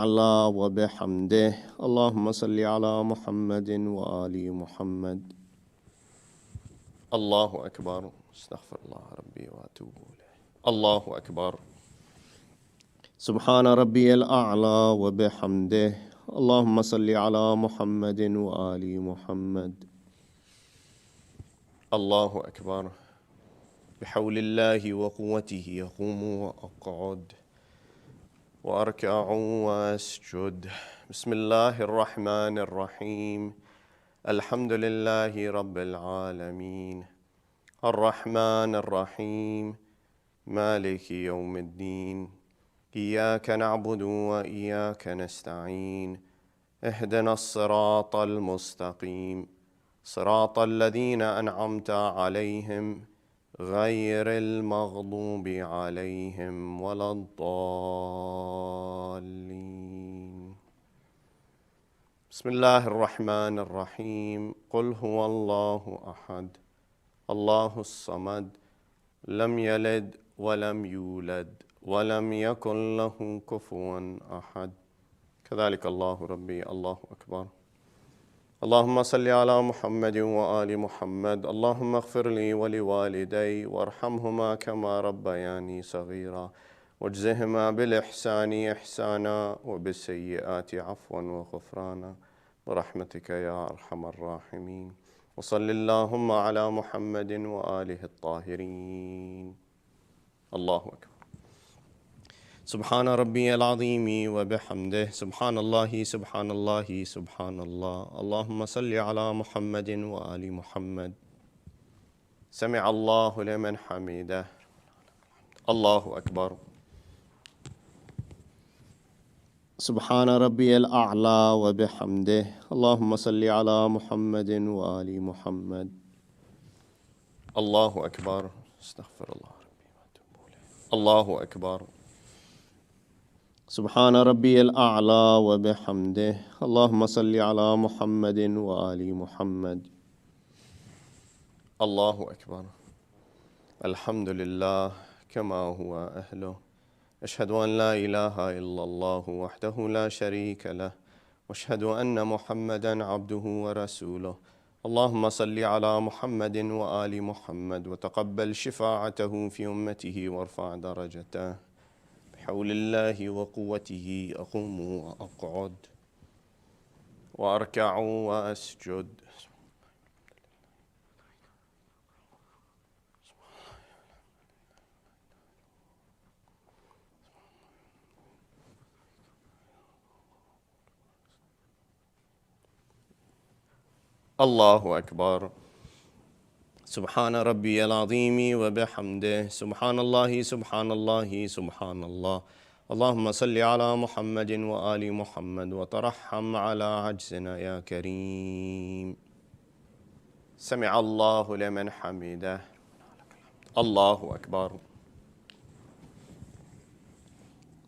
الأعلى وبحمده. اللهم صل على محمد وآل محمد. الله أكبر. استغفر الله ربي وأتوب إليه. الله أكبر. سبحان ربي الأعلى وبحمده. اللهم صل على محمد وآل محمد. الله أكبر. بحول الله وقوته يقوم وأقعد وأركع وأسجد. بسم الله الرحمن الرحيم. الحمد لله رب العالمين الرحمن الرحيم مالك يوم الدين. إياك نعبد وإياك نستعين. اهدنا الصراط المستقيم صراط الذين أنعمت عليهم غير المغضوب عليهم ولا الضالين. بسم الله الرحمن الرحيم. قل هو الله أحد الله الصمد لم يلد ولم يولد ولم يكن له كفوا أحد. كذلك الله ربي. الله أكبر. اللهم صل على محمد وآل محمد. اللهم اغفر لي ولوالدي وارحمهما كما ربياني صغيرا واجزهما بالإحسان إحسانا وبالسيئات عفوا وغفرانا برحمتك يا أرحم الراحمين. وصل اللهم على محمد وآله الطاهرين. الله أكبر. سبحان ربي العظيم وبحمده. سبحان الله سبحان الله سبحان الله. اللهم صل على محمد وآل محمد. سمع الله لمن حمده. الله أكبر. سبحان ربي الأعلى وبحمده. اللهم صل على محمد وآل محمد. الله أكبر. استغفر الله ربي وأتوب إليه. الله أكبر. سبحان ربي الأعلى وبحمده. اللهم صل على محمد وآل محمد. الله أكبر. الحمد لله كما هو أهله. أشهد أن لا إله إلا الله وحده لا شريك له وأشهد أن محمدا عبده ورسوله. اللهم صل على محمد وآل محمد وتقبل شفاعته في أمته وارفع درجته. بحول الله وقوته أقوم وأقعد وأركع وأسجد. الله أكبر. سبحان ربي العظيم وبحمده. سبحان الله سبحان الله سبحان الله. اللهم صل على محمد وآل محمد وترحم على عجزنا يا كريم. سمع الله لمن حمده. الله أكبر.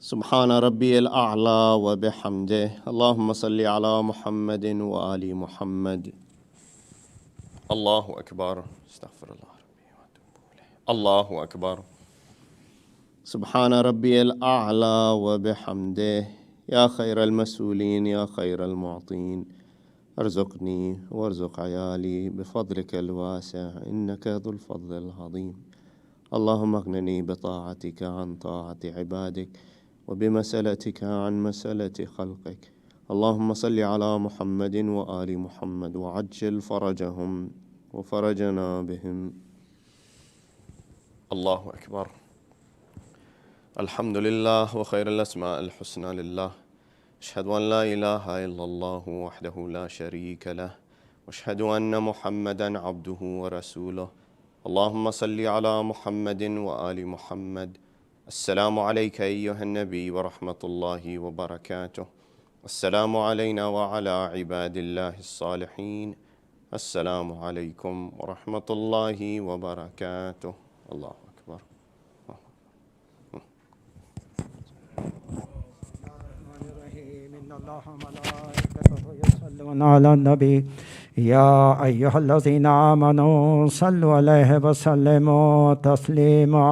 سبحان ربي الأعلى وبحمده. اللهم صل على محمد وآل محمد. الله أكبر. استغفر الله ربي وأتوب إليه. الله أكبر. سبحان ربي الأعلى وبحمده. يا خير المسؤولين يا خير المعطين ارزقني وارزق عيالي بفضلك الواسع إنك ذو الفضل العظيم. اللهم اغنني بطاعتك عن طاعة عبادك وبمسألتك عن مسألة خلقك. اللهم صل على محمد وآل محمد وعجل فرجهم وفرجنا بهم. الله أكبر. الحمد لله وخير الأسماء الحسنى لله. أشهد أن لا إله إلا الله وحده لا شريك له وأشهد أن محمدا عبده ورسوله. اللهم صل على محمد وآل محمد. السلام عليك أيها النبي ورحمة الله وبركاته. السلام علينا وعلى عباد الله الصالحين. السلام عليكم ورحمة الله وبركاته. الله أكبر. إن الله وملائكته يصلون على النبي يا أيها الذين آمنوا صلوا عليه وسلموا تسليما.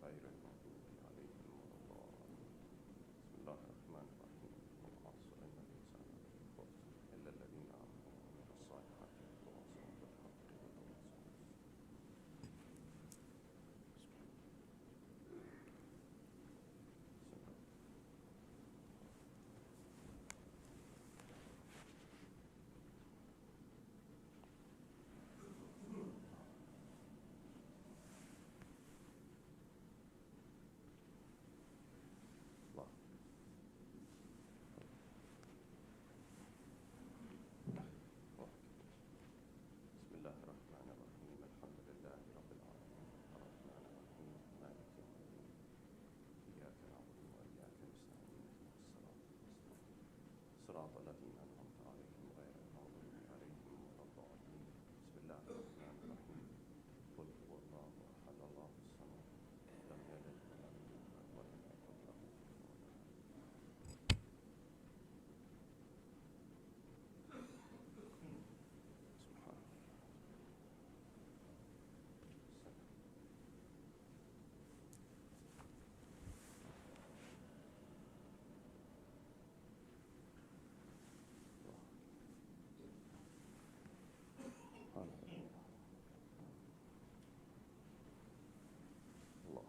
غير المغضوب عليهم ولا الضالين. بسم الله الرحمن الرحيم. والعصر إن الإنسان لفي خسر إلا الذين آمنوا وعملوا الصالحات وتواصوا بالحق وتواصوا بسم الله الرحمن الرحيم. الحمد لله رب العالمين الرحمن الرحيم مالك يوم الدين إياك نعبد وإياك نستعين اهدنا الصراط الذين أنعمت عليهم غير المغضوب عليهم ولا الضالين. بسم الله الرحمن الرحيم. قل هو الله أحد الله الصمد لم يلد ولم يولد ولم يكن له كفوا أحد. الله.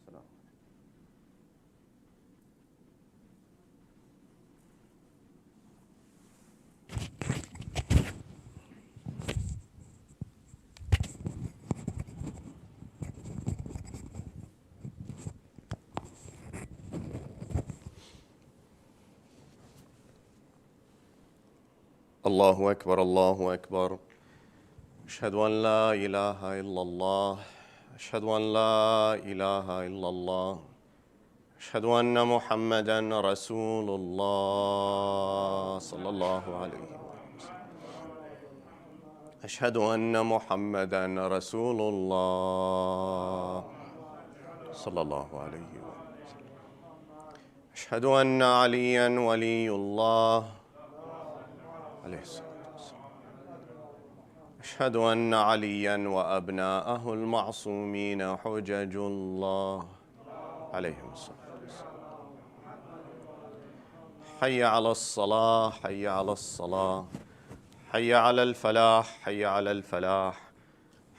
السلام. الله أكبر الله أكبر. أشهد أن لا إله إلا الله. أشهد أن لا إله إلا الله. أشهد أن محمدا رسول الله صلى الله عليه وسلم. أشهد أن محمدا رسول الله صلى الله عليه وسلم. أشهد أن عليا ولي الله عليه الصلاة والسلام. أشهد أن عليا وأبناءه المعصومين حجج الله عليهم الصلاة والسلام. حي على الصلاة حي على الصلاة حي على الفلاح حي على الفلاح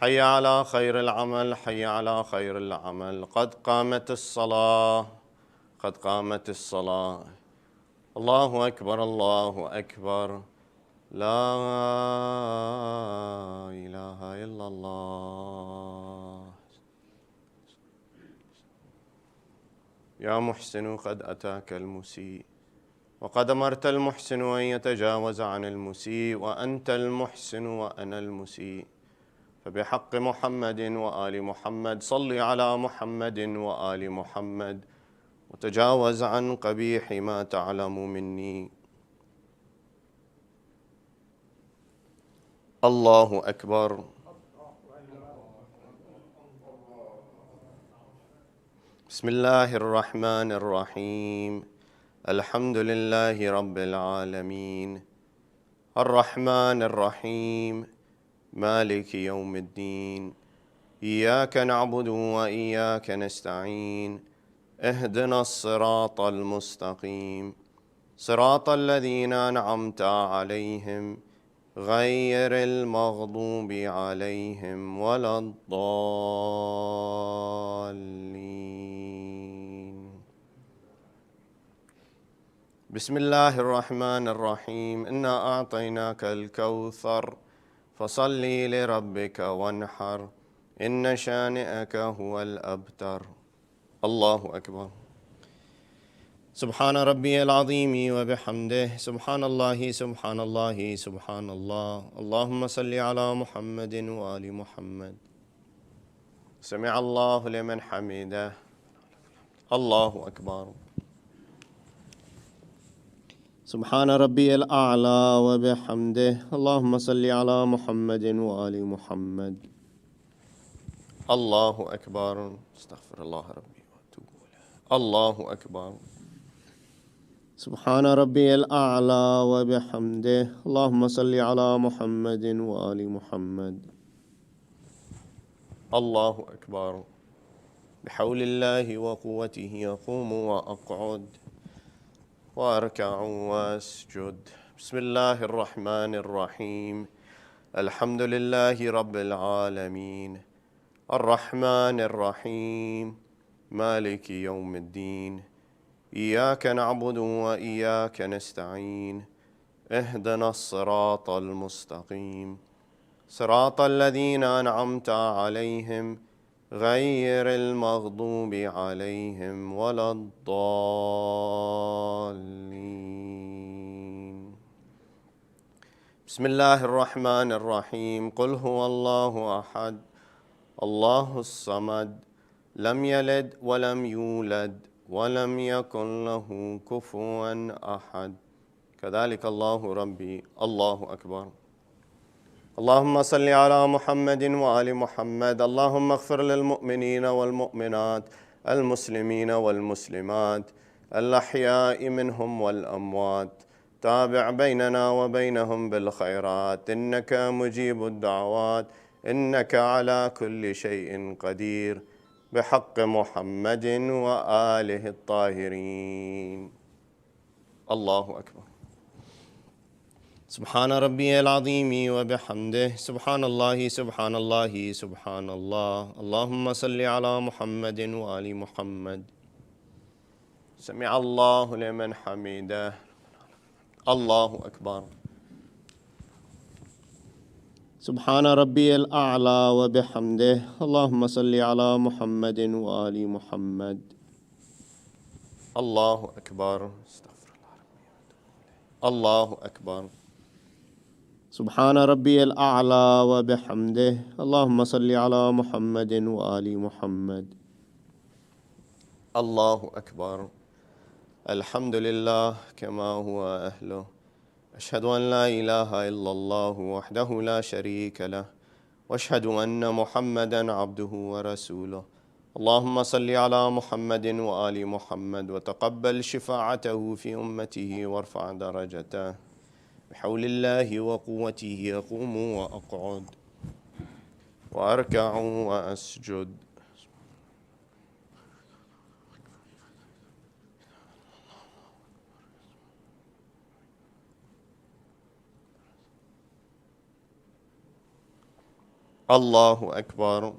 حي على خير العمل حي على خير العمل. قد قامت الصلاة قد قامت الصلاة. الله أكبر الله أكبر. لا إله إلا الله. يا محسن قد أتاك المسيء وقد أمرت المحسن أن يتجاوز عن المسيء وأنت المحسن وأنا المسيء. فبحق محمد وآل محمد صل على محمد وآل محمد وتجاوز عن قبيح ما تعلم مني. الله أكبر. بسم الله الرحمن الرحيم. الحمد لله رب العالمين الرحمن الرحيم مالك يوم الدين. إياك نعبد وإياك نستعين. اهدنا الصراط المستقيم صراط الذين أنعمت عليهم غير المغضوب عليهم ولا الضالين. بسم الله الرحمن الرحيم. إنا أعطيناك الكوثر فصل لربك وانحر إن شانئك هو الأبتر. الله أكبر. سبحان ربي العظيم وبحمده سبحان الله سبحان الله سبحان الله. اللهم صل على محمد وآل محمد. سمع الله لمن حمده. الله أكبر. سبحان ربي الأعلى وبحمده. اللهم صل على محمد وآل محمد. الله أكبر. استغفر الله ربي وأتوب إليه. الله أكبر. سبحان ربي الأعلى وبحمده. اللهم صل على محمد وآل محمد. الله أكبر. بحول الله وقوته أقوم وأقعد وأركع وأسجد. بسم الله الرحمن الرحيم. الحمد لله رب العالمين الرحمن الرحيم مالك يوم الدين. إياك نعبد وإياك نستعين. اهدنا الصراط المستقيم صراط الذين أنعمت عليهم غير المغضوب عليهم ولا الضالين. بسم الله الرحمن الرحيم. قل هو الله أحد الله الصمد لم يلد ولم يولد ولم يكن له كفوا أحد. كذلك الله ربي. الله أكبر. اللهم صل على محمد وآل محمد. اللهم اغفر للمؤمنين والمؤمنات المسلمين والمسلمات الأحياء منهم والأموات. تابع بيننا وبينهم بالخيرات إنك مجيب الدعوات إنك على كل شيء قدير. بحق محمد وآله الطاهرين. الله أكبر. سبحان ربي العظيم وبحمده. سبحان الله سبحان الله سبحان الله. اللهم صل على محمد وآل محمد. سمع الله لمن حمده. الله أكبر. سبحان ربي الأعلى وبحمده. اللهم صل على محمد وآل محمد. الله أكبر. استغفر الله. الله أكبر. سبحان ربي الأعلى وبحمده. اللهم صل على محمد وآل محمد. الله أكبر. الحمد لله كما هو أهله. أشهد أن لا إله إلا الله وحده لا شريك له وأشهد أن محمدا عبده ورسوله. اللهم صل على محمد وآل محمد وتقبل شفاعته في أمته وارفع درجته. بحول الله وقوته أقوم وأقعد وأركع وأسجد. الله أكبر.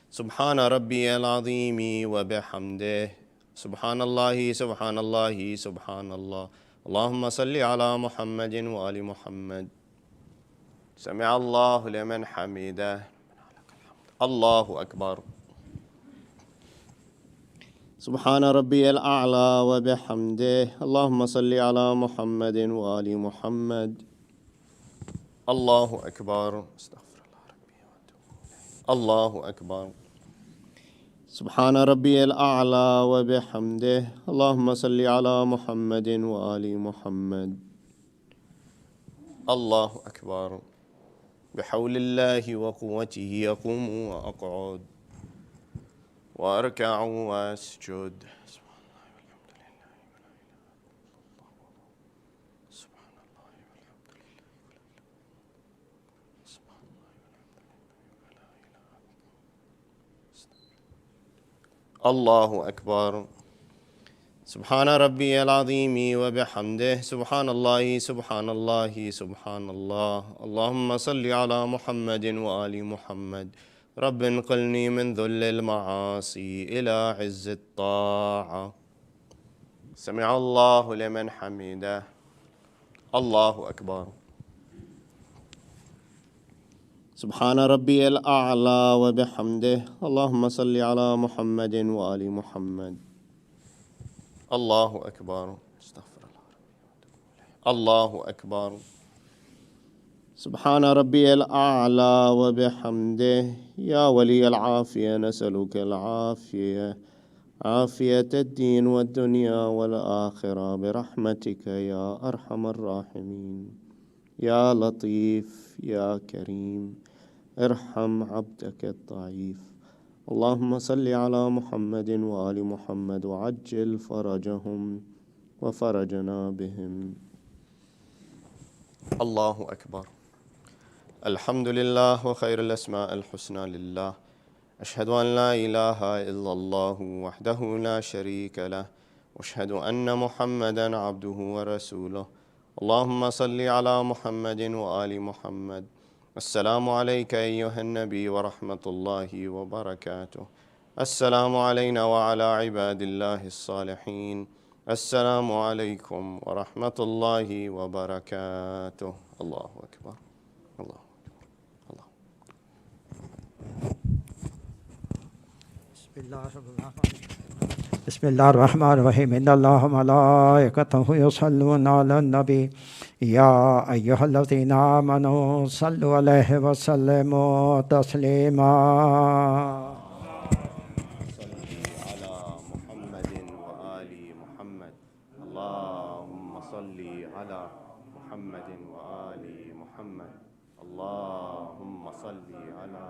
سبحان ربي العظيم وبحمده. سبحان الله سبحان الله سبحان الله. اللهم صل على محمد وآل محمد. سمع الله لمن حمده. الله أكبر. سبحان ربي الأعلى وبحمده. اللهم صل على محمد وآل محمد. الله أكبر. استغفر الله ربي وأتوب إليه. الله أكبر. سبحان ربي الأعلى وبحمده. اللهم صل على محمد وآل محمد. الله أكبر. بحول الله وقوته أقوم وأقعد وأركع وأسجد. الله أكبر. سبحان ربي العظيم وبحمده. سبحان الله سبحان الله سبحان الله. اللهم صل على محمد وآل محمد. رب انقلني من ذل المعاصي إلى عز الطاعة. سمع الله لمن حمده. الله أكبر. سبحان ربي الأعلى وبحمده. اللهم صل على محمد وآل محمد. الله أكبر. استغفر الله. الله أكبر. سبحان ربي الأعلى وبحمده. يا ولي العافية نسألك العافية عافية الدين والدنيا والآخرة برحمتك يا أرحم الراحمين. يا لطيف يا كريم ارحم عبدك الضعيف. اللهم صل على محمد وآل محمد وعجل فرجهم وفرجنا بهم. الله أكبر. الحمد لله وخير الأسماء الحسنى لله. أشهد أن لا إله إلا الله وحده لا شريك له، وأشهد أن محمدا عبده ورسوله. اللهم صل على محمد وآل محمد. السلام عليك أيها النبي ورحمة الله وبركاته. السلام علينا وعلى عباد الله الصالحين. السلام عليكم ورحمة الله وبركاته. الله أكبر. الله أكبر. الله. بسم الله الرحمن الرحيم. إن الله وملائكته يصلون على النبي يا أيها الذين آمنوا صلوا عليه وسلموا تسليما. على محمد وآل محمد. اللهم صل على محمد وآل محمد. اللهم صل على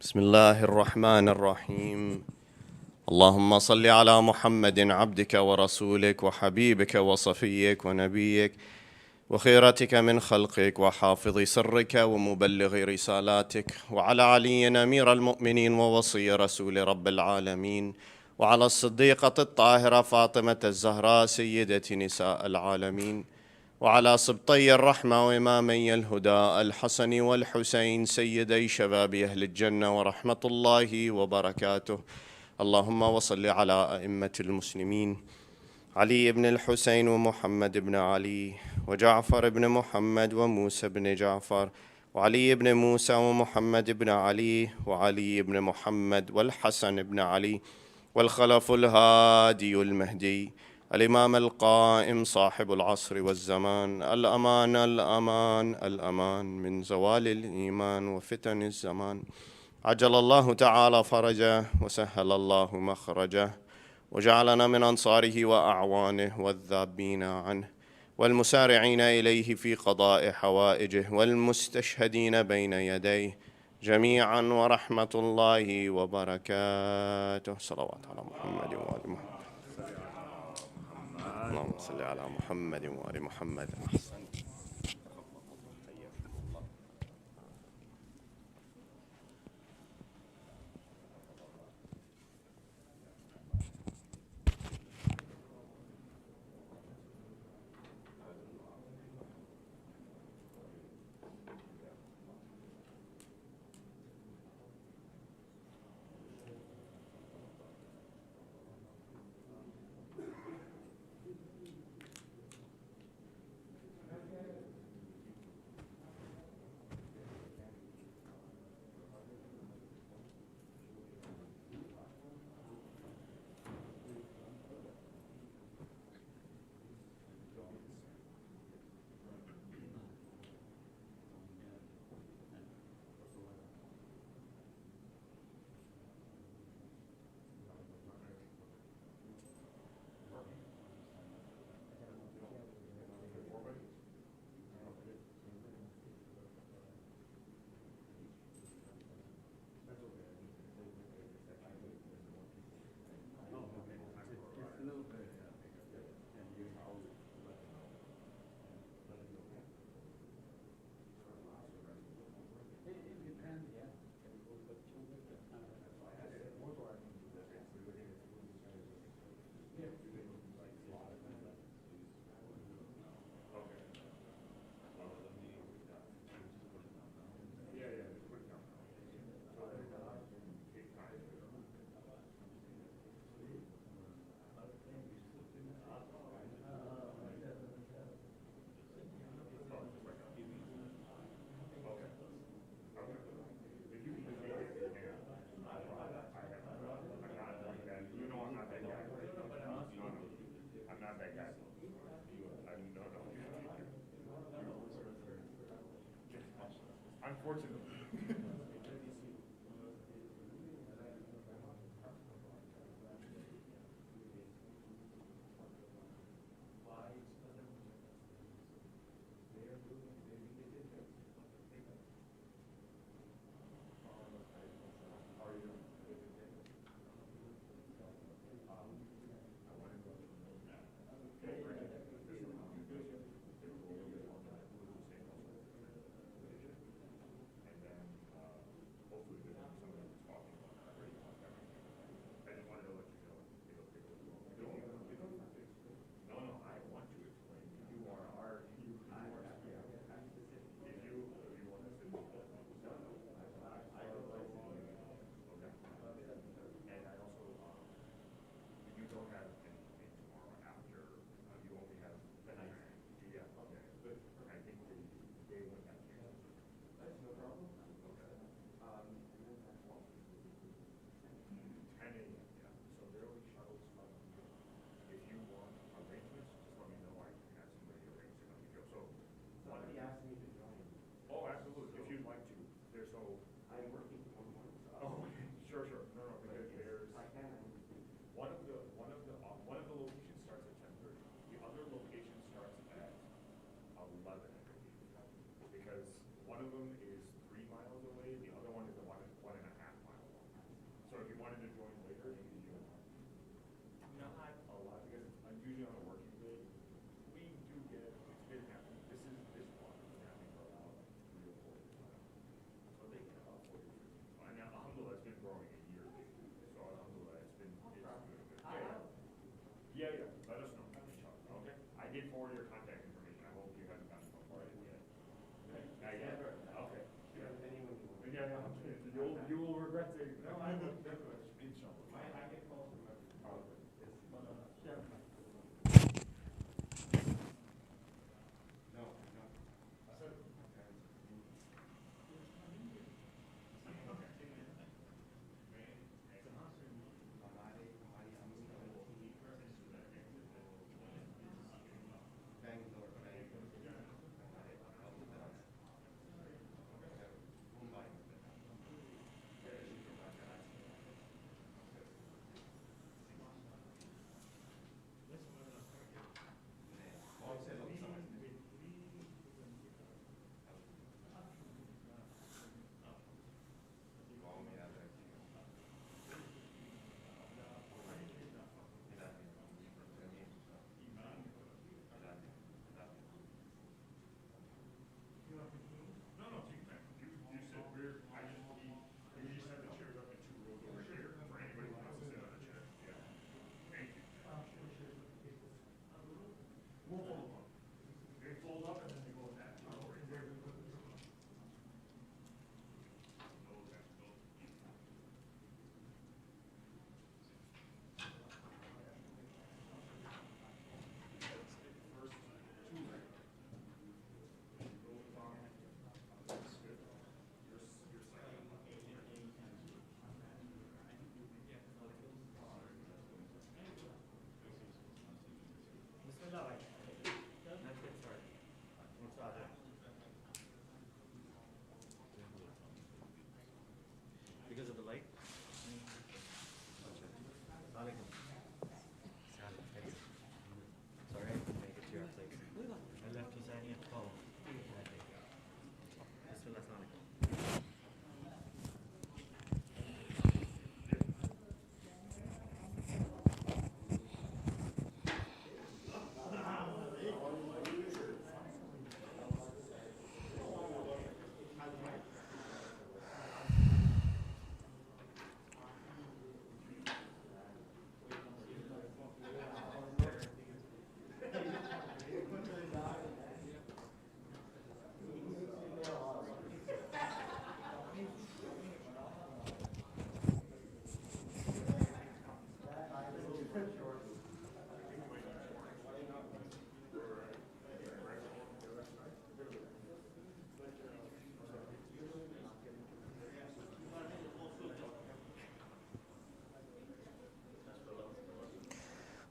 بسم الله الرحمن الرحيم. اللهم صل على محمد عبدك ورسولك وحبيبك وصفيك ونبيك وخيرتك من خلقك وحافظ سرك ومبلغ رسالاتك، وعلى علي أمير المؤمنين ووصي رسول رب العالمين، وعلى الصديقة الطاهرة فاطمة الزهراء سيدة نساء العالمين، وعلى سبطي الرحمة وإمامي الهدى الحسن والحسين سيدي شباب أهل الجنة ورحمة الله وبركاته. اللهم وصل على أئمة المسلمين علي بن الحسين ومحمد بن علي وجعفر بن محمد وموسى بن جعفر وعلي بن موسى ومحمد بن علي وعلي بن محمد والحسن بن علي والخلف الهادي المهدي الإمام القائم صاحب العصر والزمان. الأمان الأمان الأمان من زوال الإيمان وفتن الزمان. عجل الله تعالى فرجه وسهل الله مخرجه، وجعلنا من أنصاره وأعوانه والذابين عنه والمسارعين إليه في قضاء حوائجه والمستشهدين بين يديه جميعا، ورحمة الله وبركاته. صلوات على محمد وآل محمد. اللهم صل على محمد وآل محمد. أحسن.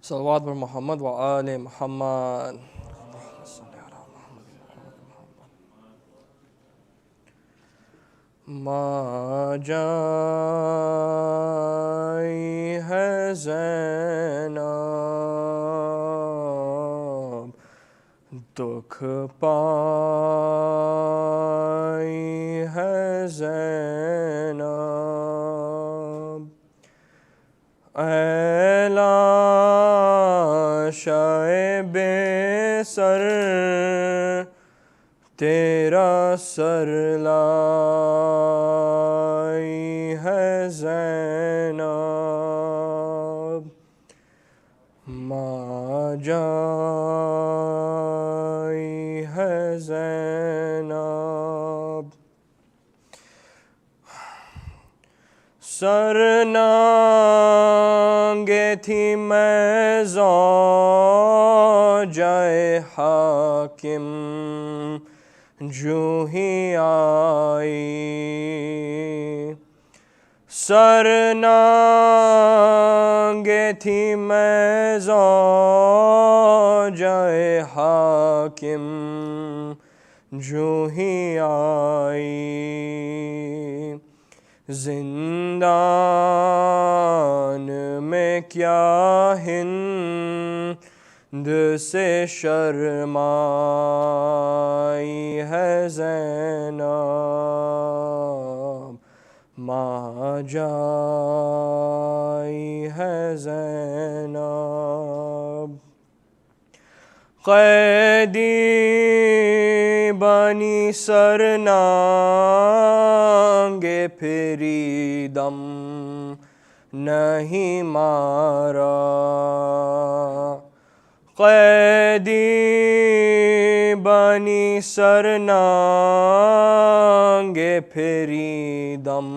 صلوات بمحمد وآل محمد. ماں جائی ہے زینب، دکھ پائی ہے زینب، اے لاشائے بے سر تیرا سر لائی ہے زینب، ماں جائی ہے زینب، سر نانگے تھی میں زوجہ حاکم، جو ہی آئی، سر نانگے تھی میں زوجہ حاکم، جو ہی آئی، زندان میں کیا ہند سے شرمائی ہے زینب، ماں جائی ہے زینب، قیدی بنی سر نانگے پھری دم نہیں مارا، قیدی بنی سر نانگے پھری دم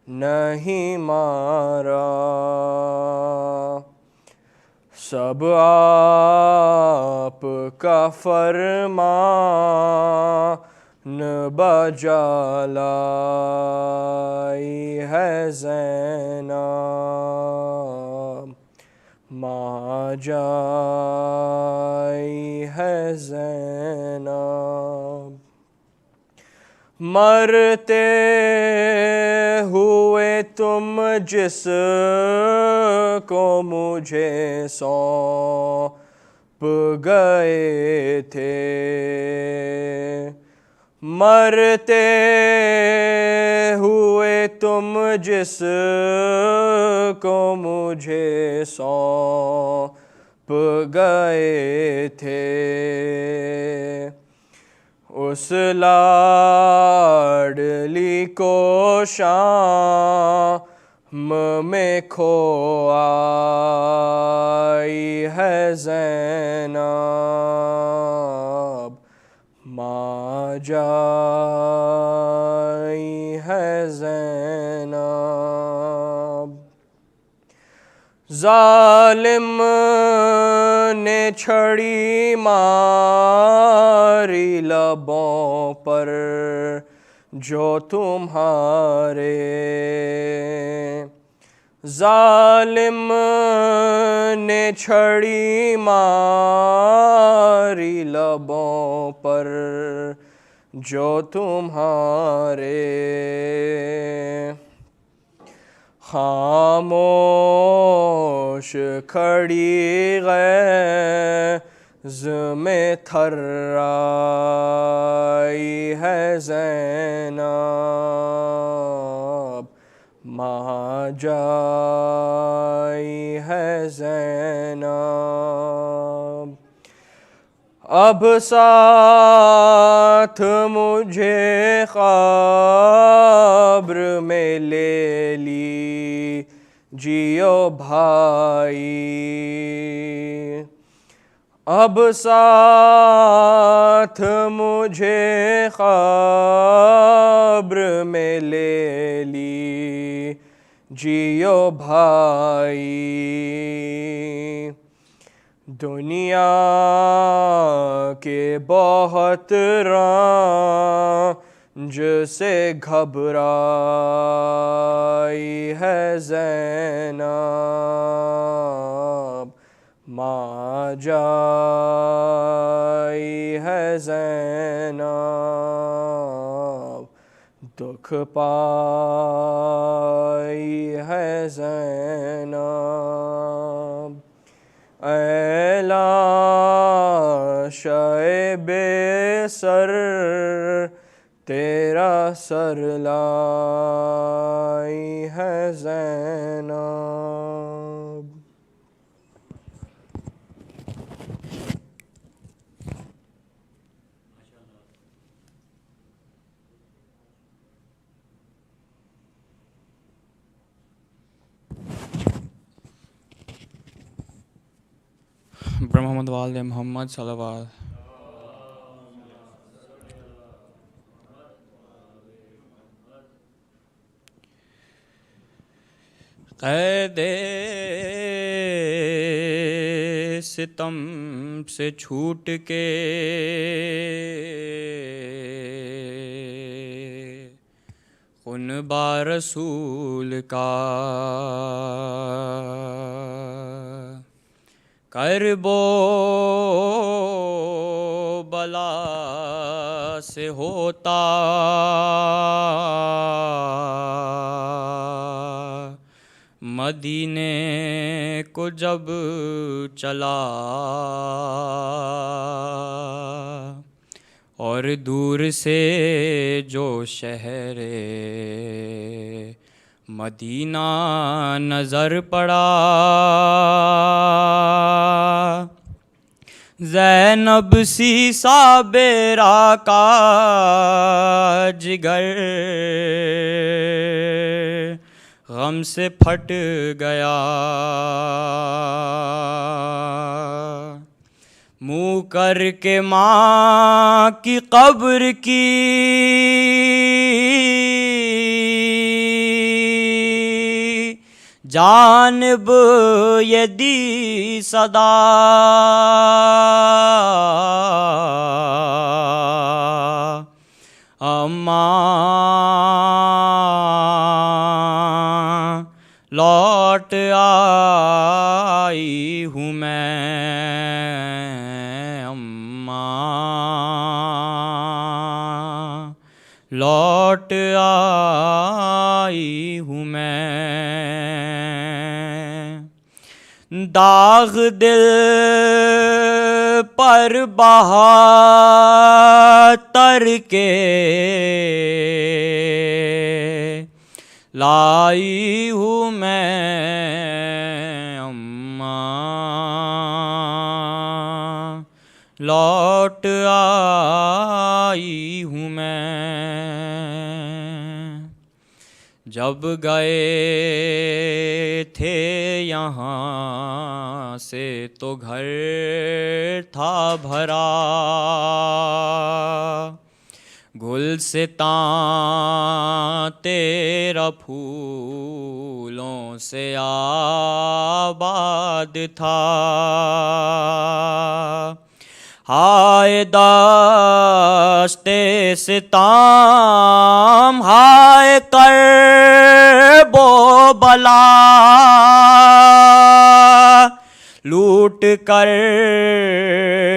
نہیں مارا، سب آپ کا فرمان بجا لائی ہے زینب، ماں جائی ہے زینب، مرتے ہوئے تم جس کو مجھے سونپ گئے تھے، مرتے ہوئے تم جس کو مجھے سونپ گئے تھے، اس لاڈلی کو شام میں کھو آئی ہے زینب، ماں جائی ہے زینب، ظالم نے چھڑی ماری لبوں پر جو تمہارے، ظالم نے چھڑی ماری لبوں پر جو تمہارے، خاموش کھڑی غیظ میں تھرائی ہے زینب، ماں جائی ہے زینب، اب ساتھ مجھے قبر میں لے لیجیو بھائی، اب ساتھ مجھے قبر میں لے لیجیو بھائی، دنیا کے بہت رنج سے گھبرائی ہے زینب، ماں جائی ہے زینب، پائی ہے زینب، اے لاشے بے سر تیرا سر لائی ہے زینب۔ محمد والد محمد صلی اللہ علیہ وسلم۔ قید ستم سے چھوٹ کے خنبا رسول کا کرب و بلا سے ہوتا مدینے کو جب چلا، اور دور سے جو شہر مدینہ نظر پڑا، زینب سی صابرہ کا جگر غم سے پھٹ گیا، منہ کر کے ماں کی قبر کی جانب یہ دی صدا، اماں لوٹ آئی ہوں میں، اماں لوٹ آئی ہوں میں، داغ دل پر بہتر کے لائی ہوں میں، اماں لوٹ آئی ہوں میں۔ جب گئے تھے یہاں سے تو گھر تھا بھرا، گلستاں تیرا پھولوں سے آباد تھا، ہائے دشت ستام ہائے کرب و بلا، لوٹ کر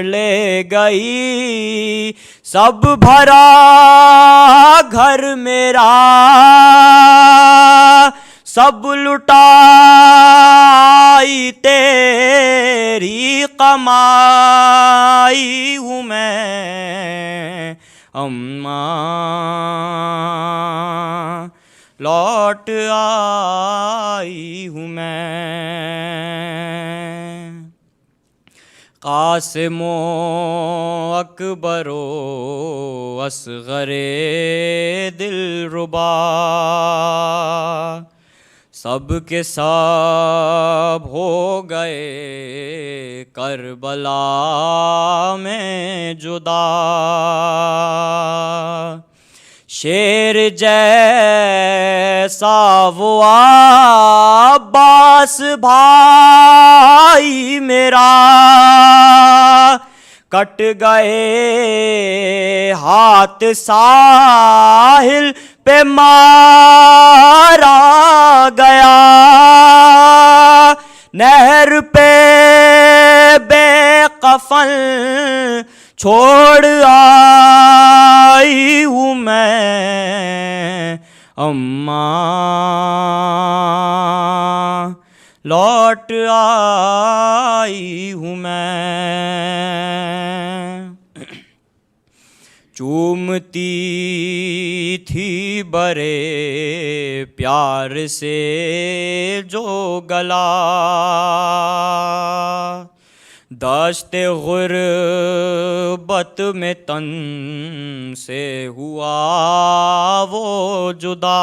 لے گئی سب بھرا گھر میرا، سب لٹائی تیری کمائی ہوں میں، اماں لوٹ آئی ہوں میں۔ قاسم و اکبر و اصغر دلربا سب کے سب ہو گئے کربلا میں جدا، شیر جیسا وہ عباس بھائی میرا، کٹ گئے ہاتھ ساحل پہ مارا گیا، نہر پہ بے کفن چھوڑ آئی ہوں میں، اماں لوٹ آئی ہوں میں، چومتی تھی برے پیار سے جو گلا، دشت غربت میں تن سے ہوا وہ جدا،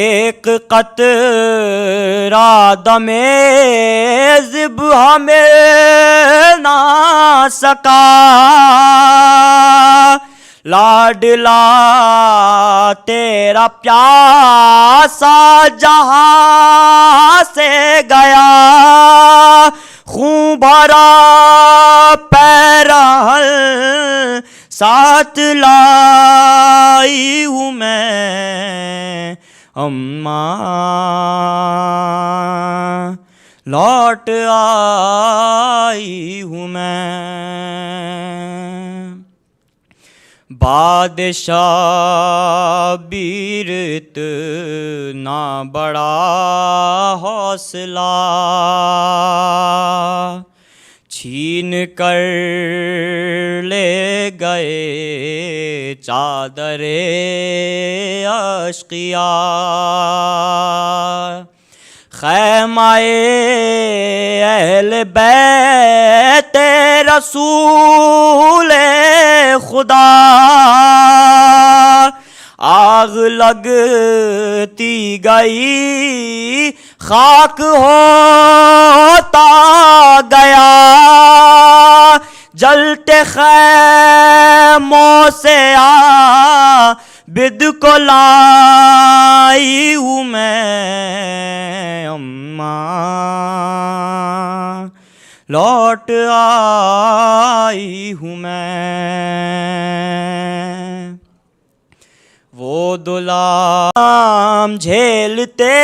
ایک قطرہ دم زب ہمیں نہ سکا، لاڈلا تیرا پیاسا جہاں سے گیا، خون بھرا پیرہن ساتھ لائی ہوں میں، اماں لوٹ آئی ہوں میں، بادشاہ بیرت نہ بڑا حوصلہ، چھین کر لے گئے چادر اشقیاء، خیمہ اہل بیت رسول خدا، آگ لگتی گئی خاک ہوتا گیا، جلتے خیموں سے عابد کو لائی ہوں میں، اماں لوٹ آئی ہوں میں، وہ دلام جھیلتے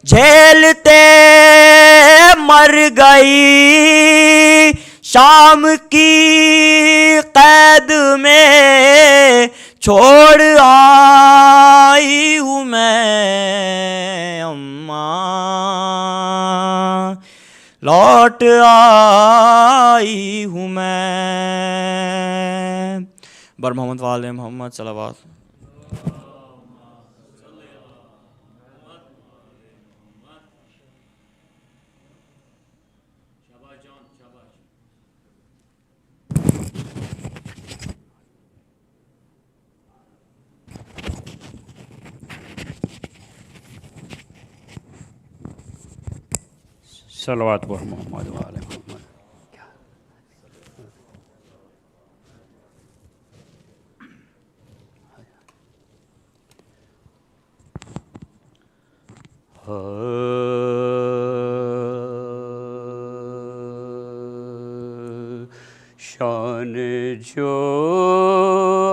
جھیلتے مر گئی، شام کی قید میں چھوڑ آئی ہوں میں، اماں لوٹ آئی ہوں میں، بر محمد وآل محمد صلوات۔ صلوات بر محمد وآل محمد۔ شان جو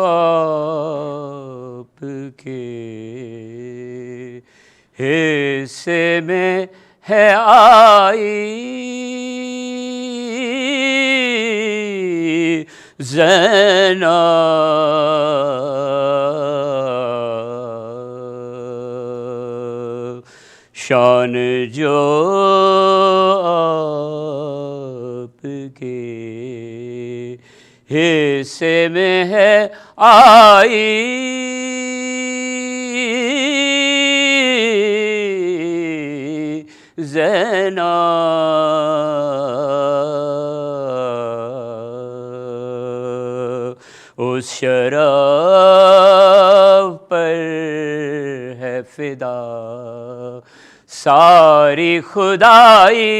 آپ کے حصے میں ہے آئی، زینب شان جو آپ کے حصے میں ہے آئی، زینب اس شرف پر ہے فدا ساری خدائی،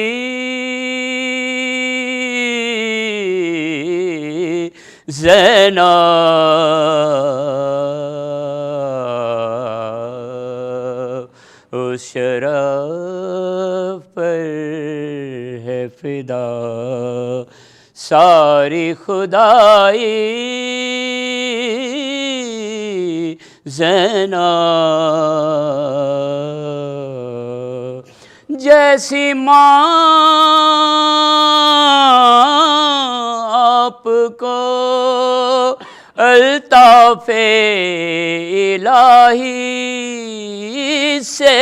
زینب اس شرف پر ہے فدا ساری خدائی، زینب جیسی ماں آپ کو الطاف الہی سے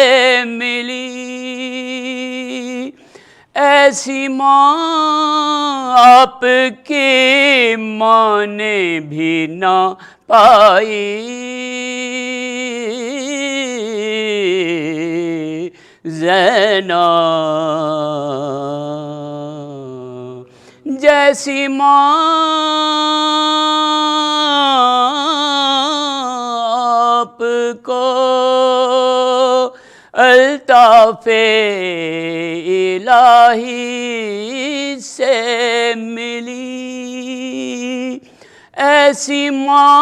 ملی، ایسی ماں آپ کی ماں نے بھی نہ پائی، زینب جیسی ماں آپ کو الطاف الہی سے ملی، ایسی ماں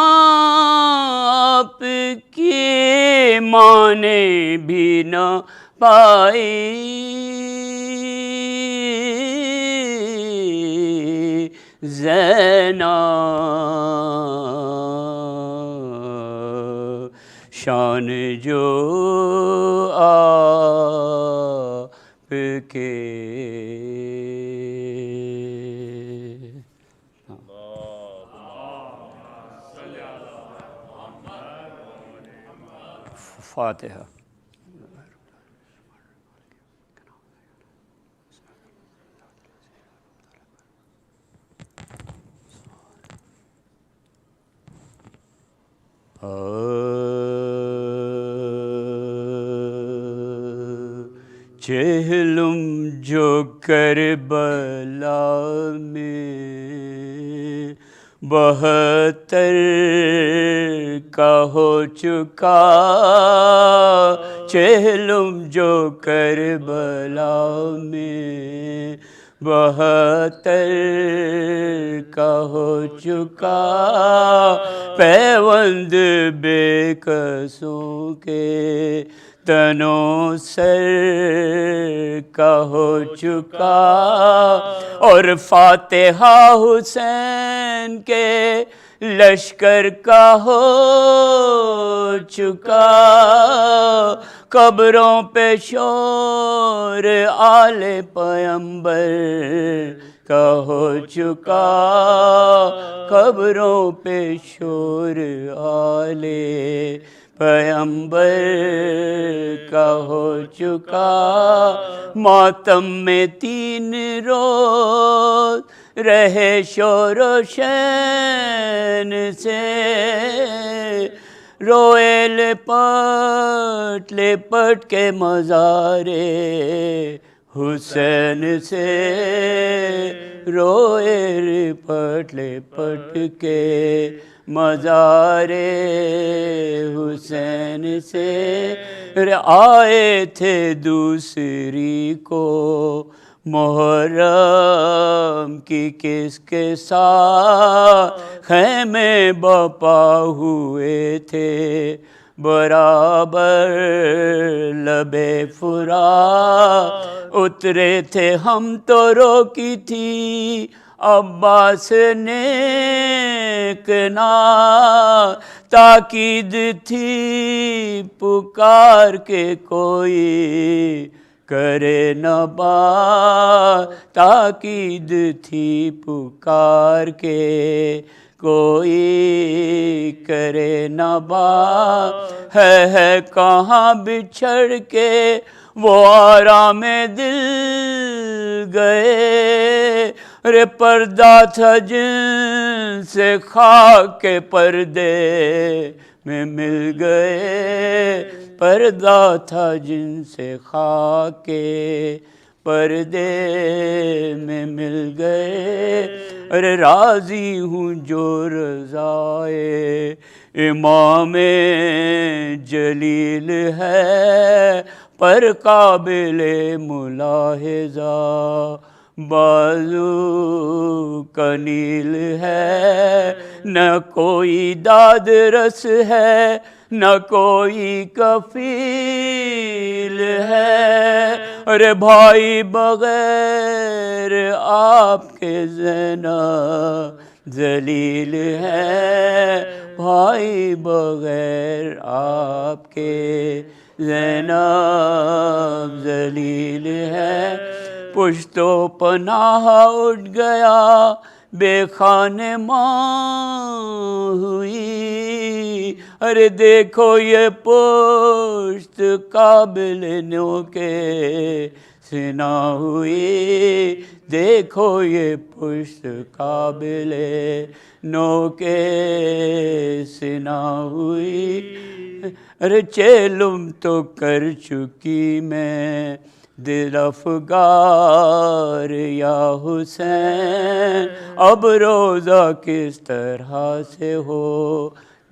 آپ کی ماں نے بھی نہ پائی، زینب شان جو آپ کے فاتحہ۔ چہلم جو کربلا میں 72 کا ہو چکا، چہلم جو کربلا میں 72 کا ہو چکا، پیوند بے کسوں کے تنوں سر کا ہو چکا، اور فاتحہ حسین کے لشکر کا ہو چکا، قبروں پہ شور آل پیمبر کا ہو چکا، قبروں پہ شور آل پیمبر کا ہو چکا، ماتم میں 3 روز رہے شور و شین سے، روئے لپٹ کے مزارے حسین سے، روئے لپٹ کے مزارے حسین سے، آئے تھے دوسری کو محرم کی کس کے ساتھ، خیمے بپا ہوئے تھے برابر لب فرات، اترے تھے ہم تو روکی تھی عباس نے کنا، تاکید تھی پکار کے کوئی کرے نہ بات، تاکید تھی پکار کے کوئی کرے نہ بات، ہے کہاں بچھڑ کے وہ آرام دل گئے، رے پردہ تھا جن سے خاک کے پردے میں مل گئے، پردہ تھا جن سے خاک کے پردے میں مل گئے، ارے راضی ہوں جو رضائے امام جلیل ہے، پر قابل ملاحظہ بازو کا نیل ہے، نہ کوئی داد رس ہے نہ کوئی کفیل ہے، ارے بھائی بغیر آپ کے زینب ذلیل ہے، بھائی بغیر آپ کے زینب ذلیل ہے، پشت و پناہ اٹھ گیا بے خانے ماں ہوئی، ارے دیکھو یہ پشت قابل نو کے سنا ہوئی، دیکھو یہ پشت قابل نو کے سنا ہوئی، ارے چیلم تو کر چکی میں دل افگار یا حسین، اب روزہ کس طرح سے ہو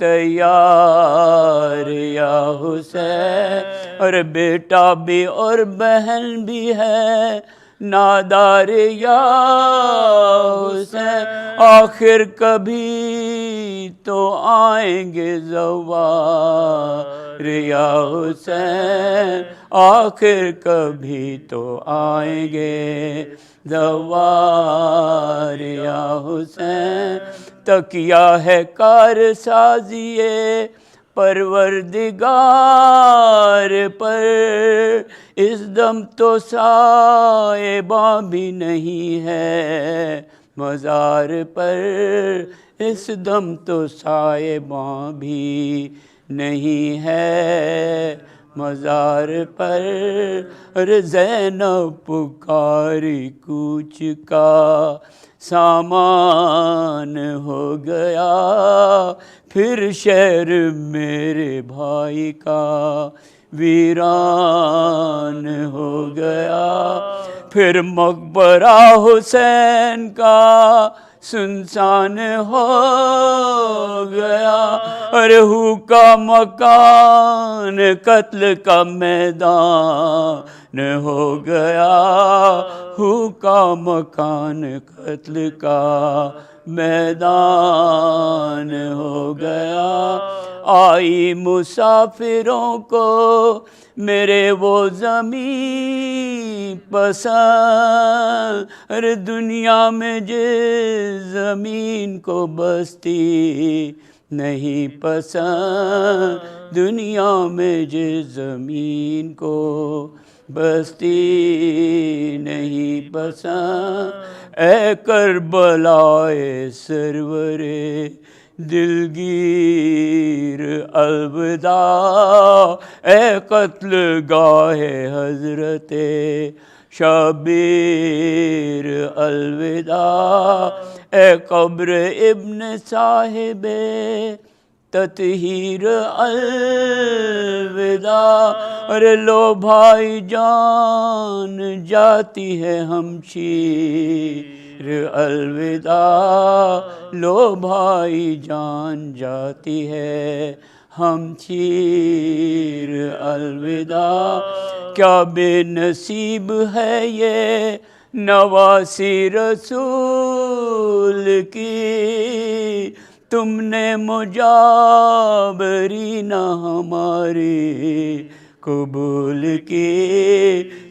تیار یا حسین، اور بیٹا بھی اور بہن بھی ہے نادار یا حسین، آخر کبھی تو آئیں گے زوار یا حسین، آخر کبھی تو آئیں گے زوار یا حسین، تکیہ ہے کار سازیے پروردگار پر، اس دم تو صاحباں بھی نہیں ہے مزار پر، اس دم تو صاحباں بھی نہیں ہے مزار پر، ارے زینب پکاری کوچ کا سامان ہو گیا، پھر شہر میرے بھائی کا ویران ہو گیا، پھر مقبرہ حسین کا سنسان ہو گیا، ارے ہو کا مکان قتل کا میدان ہو گیا، ہو کا مکان قتل کا میدان ہو گیا، آئی مسافروں کو میرے وہ زمین پسند، ارے دنیا میں جس زمین کو بستی نہیں پسند، دنیا میں جس زمین کو بستی نہیں پسند، اے کربلائے سرورے دلگیر الوداع، اے قتل گاہ حضرت شبیر الوداع، اے قبر ابن صاحب تطہیر الوداع، ارے لو بھائی جان جاتی ہے ہمشیر الوداع، لو بھائی جان جاتی ہے ہمشیر الوداع، کیا بے نصیب ہے یہ نواسی رسول کی، تم نے مجاورین ہماری قبول کی،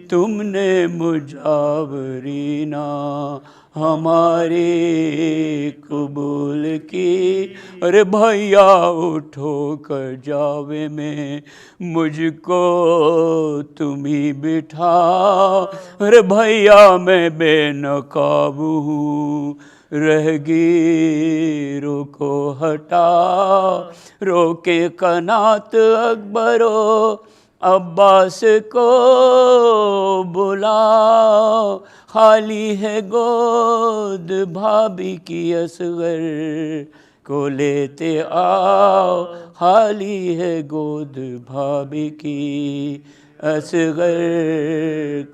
تم نے مجاورین ہماری قبول کی، ارے بھیا اٹھو کر جاوے میں مجھ کو تم ہی بٹھا، ارے بھیا میں بے نقاب ہوں رہگیروں کو ہٹا، روکے قنات اکبرو عباس کو بلا، خالی ہے گود بھابھی کی اصغر کو لیتے آؤ، خالی ہے گود بھابھی کی اصغر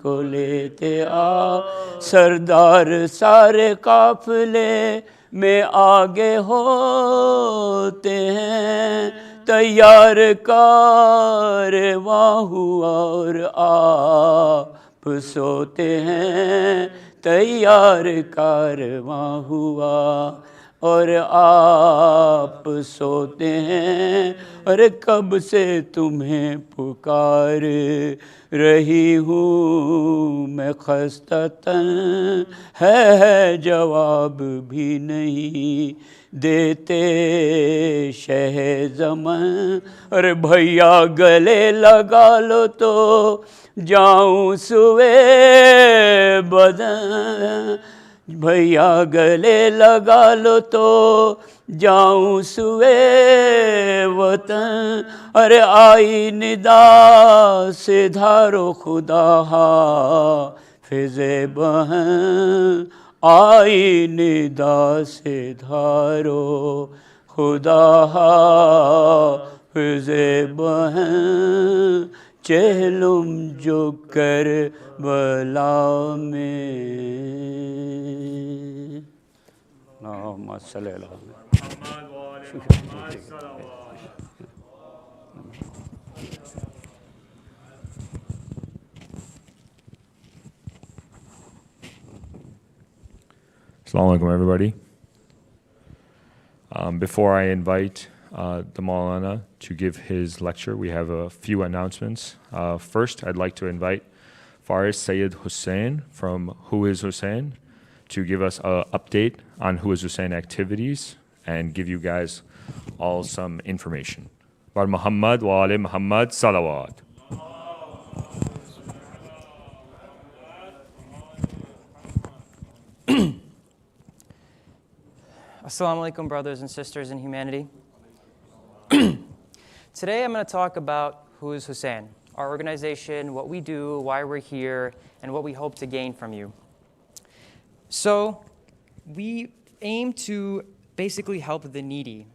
کو لیتے آؤ، سردار سارے قافلے میں آگے ہوتے ہیں، تیار کارواں ہوا اور آپ سوتے ہیں، تیار کارواں ہوا اور آپ سوتے ہیں، ارے کب سے تمہیں پکار رہی ہوں میں خستہ تن، ہے جواب بھی نہیں دیتے شہ زمن، ارے بھیا گلے لگا لو تو جاؤں سوے بدن، भैया गले लगा लो तो जाऊं सुए वतन, अरे आई निदा से धारो खुदा हाफिज़े बहन, आई निदा से धारो खुदा हाफिज़े बहन, चहलुम जो कर बला में। Assalamu alaikum, everybody. Before I invite the Maulana to give his lecture, we have a few announcements. First, I'd like to invite Faris Sayyid Hussain from Who is Hussain to give us an update on Who is Hussain activities and give you guys all some information. Bar Muhammad wa ali Muhammad salawat. Assalamu alaikum, brothers and sisters in humanity. Today I'm going to talk about Who is Hussain, our organization, what we do, why we're here, and what we hope to gain from you. So we aim to basically help the needy.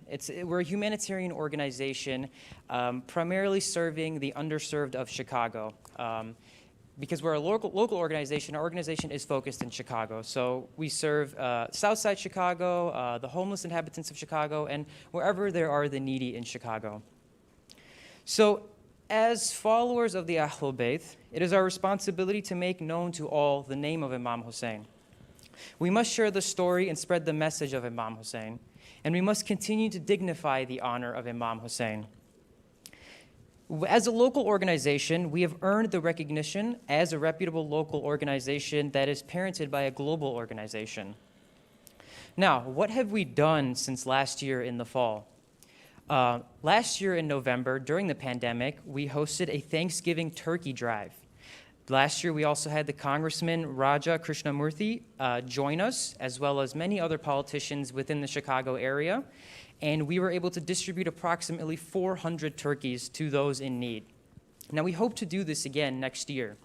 We're a humanitarian organization primarily serving the underserved of Chicago. Because we're a local organization, our organization is focused in Chicago. So we serve Southside Chicago, the homeless inhabitants of Chicago, and wherever there are the needy in Chicago. So as followers of the Ahlul Bayt, it is our responsibility to make known to all the name of Imam Hussain. We must share the story and spread the message of Imam Hussain, and we must continue to dignify the honor of Imam Hussain. As a local organization, we have earned the recognition as a reputable local organization that is parented by a global organization. Now, what have we done since last year in the fall? Last year in November, during the pandemic, we hosted a Thanksgiving turkey drive. Last year, we also had the Congressman Raja Krishnamurthy join us, as well as many other politicians within the Chicago area. And we were able to distribute approximately 400 turkeys to those in need. Now, we hope to do this again next year.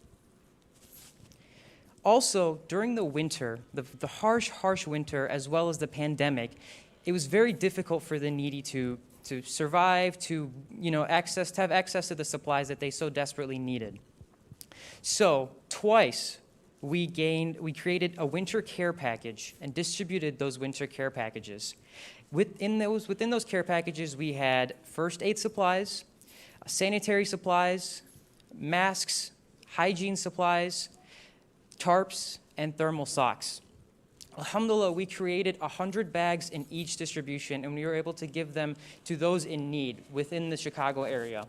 Also, during the winter, the harsh winter, as well as the pandemic, it was very difficult for the needy to survive, to have access to the supplies that they so desperately needed. So, twice, we created a winter care package and distributed those winter care packages. Within those care packages, we had first aid supplies, sanitary supplies, masks, hygiene supplies, tarps, and thermal socks. Alhamdulillah, we created 100 bags in each distribution, and we were able to give them to those in need within the Chicago area.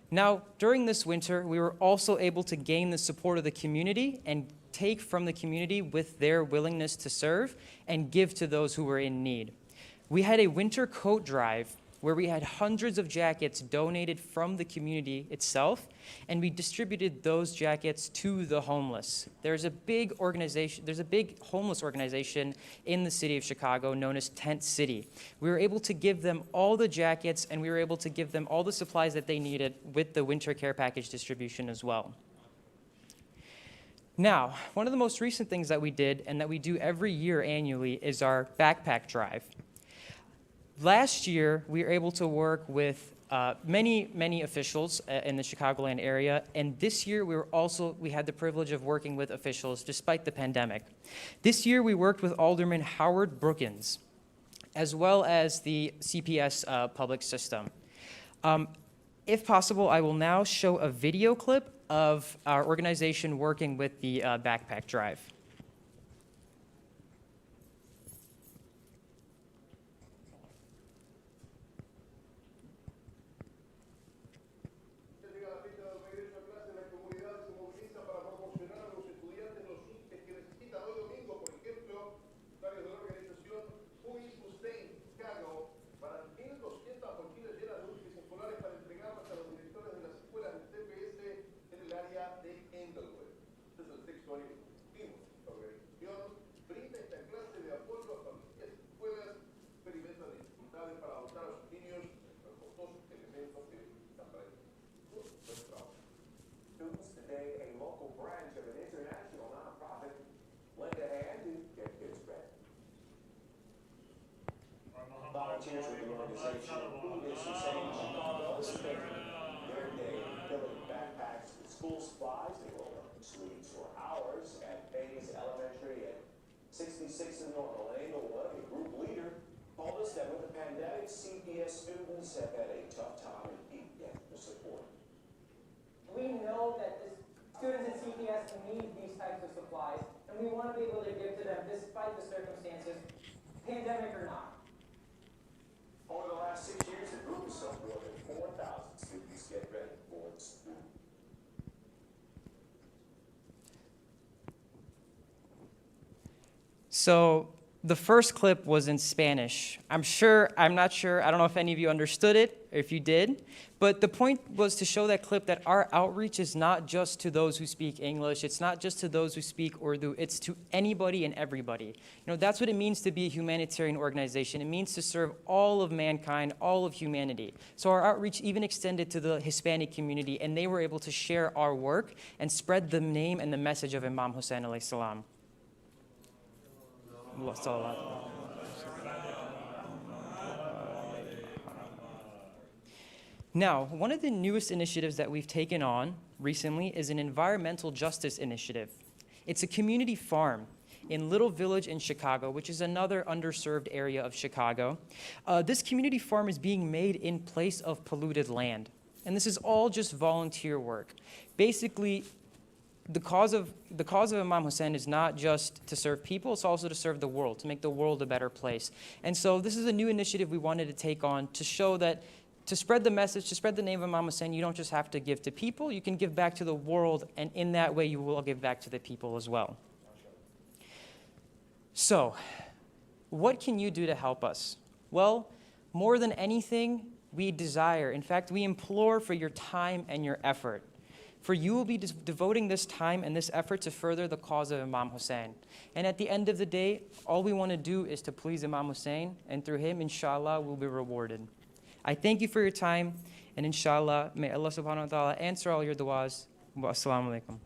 Now, during this winter, we were also able to gain the support of the community and take from the community with their willingness to serve and give to those who were in need. We had a winter coat drive where we had hundreds of jackets donated from the community itself, and we distributed those jackets to the homeless. There's a big homeless organization in the city of Chicago known as Tent City. We were able to give them all the jackets, and we were able to give them all the supplies that they needed with the winter care package distribution as well. Now, one of the most recent things that we did and that we do every year annually is our backpack drive. Last year, we were able to work with many officials in the Chicagoland area, and this year we had the privilege of working with officials despite the pandemic. This year, we worked with Alderman Howard Brookins, as well as the CPS public system. If possible, I will now show a video clip of our organization working with the backpack drive. School supplies, they rolled up in sleeves for hours at Mehdi's Elementary at 66 in North Lane. A group leader told us that with the pandemic, CPS students have had a tough time and need the support. We know that the students in CPS need these types of supplies, and we want to be able to give to them despite the circumstances, pandemic or not. Over the last 6 years, the group has helped more than 4,000 students get ready for school. So the first clip was in Spanish. I'm not sure, I don't know if any of you understood it, or if you did, but the point was to show that clip that our outreach is not just to those who speak English, it's not just to those who speak Urdu, it's to anybody and everybody. That's what it means to be a humanitarian organization. It means to serve all of mankind, all of humanity. So our outreach even extended to the Hispanic community, and they were able to share our work and spread the name and the message of Imam Hussein alayhi salam. Now, one of the newest initiatives that we've taken on recently is an environmental justice initiative. It's a community farm in Little Village in Chicago, which is another underserved area of Chicago. This community farm is being made in place of polluted land. And this is all just volunteer work. Basically, the cause of Imam Hussein is not just to serve people, it's also to serve the world, to make the world a better place. And so this is a new initiative we wanted to take on to show that to spread the message, to spread the name of Imam Hussein, you don't just have to give to people, you can give back to the world, and in that way you will give back to the people as well. So, what can you do to help us? Well, more than anything, we desire, in fact, we implore for your time and your effort. For you will be devoting this time and this effort to further the cause of Imam Hussein. And at the end of the day, all we want to do is to please Imam Hussein, and through him, inshallah, we'll be rewarded. I thank you for your time, and inshallah, may Allah subhanahu wa ta'ala answer all your du'as. Wa assalamu alaikum.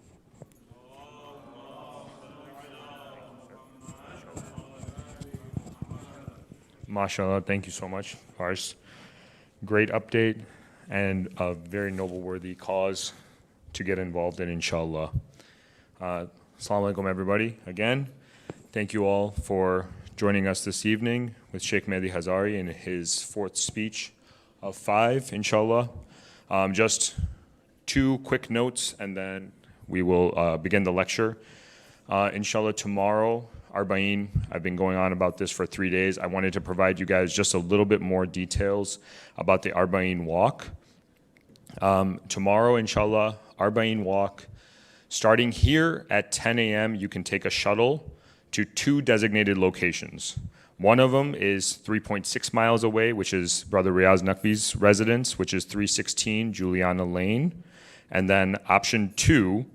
MashaAllah, thank you so much, Fars. Great update and a very noble, worthy cause to get involved in, inshallah. Assalamu alaikum, everybody. Again, thank you all for joining us this evening with Sheikh Mehdi Hazari in his fourth speech of 5, inshallah. Just 2 quick notes, and then we will begin the lecture. Inshallah, tomorrow, Arba'in, I've been going on about this for 3 days. I wanted to provide you guys just a little bit more details about the Arba'in walk. Tomorrow, inshallah, Arba'in walk. Starting here at 10 a.m., you can take a shuttle to 2 designated locations. One of them is 3.6 miles away, which is Brother Riaz Naqvi's residence, which is 316 Juliana Lane. And then option 2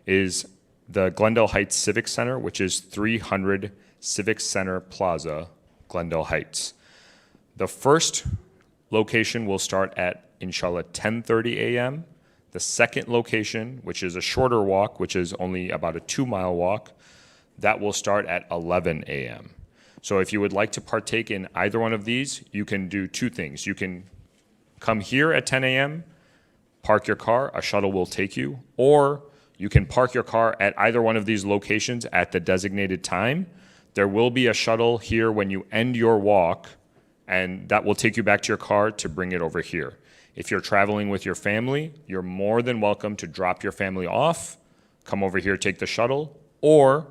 is the Glendale Heights Civic Center, which is 300 Civic Center Plaza, Glendale Heights. The first location will start at, inshallah, 10:30 a.m. The second location, which is a shorter walk, which is only about a 2-mile walk, that will start at 11 a.m. So if you would like to partake in either one of these, you can do 2 things. You can come here at 10 a.m., park your car, a shuttle will take you, or you can park your car at either one of these locations at the designated time. There will be a shuttle here when you end your walk, and that will take you back to your car to bring it over here. If you're traveling with your family, you're more than welcome to drop your family off, come over here, take the shuttle, or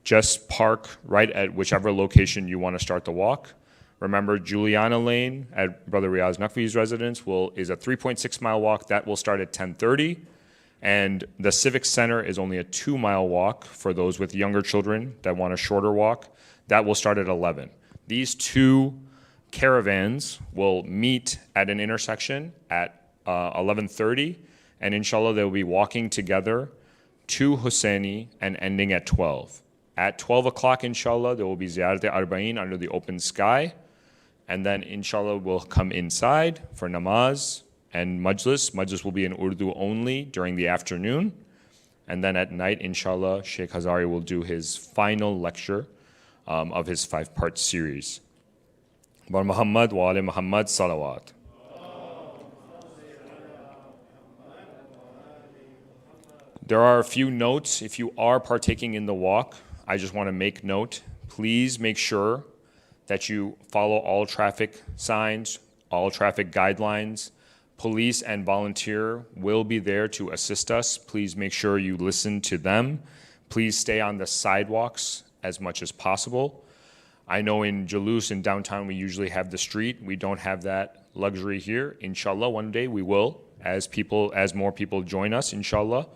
just park right at whichever location you want to start the walk. Remember, Juliana Lane at Brother Riaz Naqvi's residence is a 3.6-mile walk. That will start at 10:30. And the Civic Center is only a 2-mile walk for those with younger children that want a shorter walk. That will start at 11. These 2 caravans will meet at an intersection at 11:30, and inshallah they'll be walking together to Husseini and ending at 12. At 12 o'clock, inshallah, there will be Ziyarat Arba'in under the open sky, and then inshallah we'll come inside for namaz and majlis. Majlis will be in Urdu only during the afternoon, and then at night, inshallah, Sheikh Hazari will do his final lecture of his 5-part series. Bar Muhammad wa ali Muhammad salawat. There are a few notes. If you are partaking in the walk, I just want to make note. Please make sure that you follow all traffic signs, all traffic guidelines. Police and volunteer will be there to assist us. Please make sure you listen to them. Please stay on the sidewalks as much as possible. I know in Jalous in downtown we usually have the street. We don't have that luxury here. Inshallah, one day we will, as more people join us, inshallah.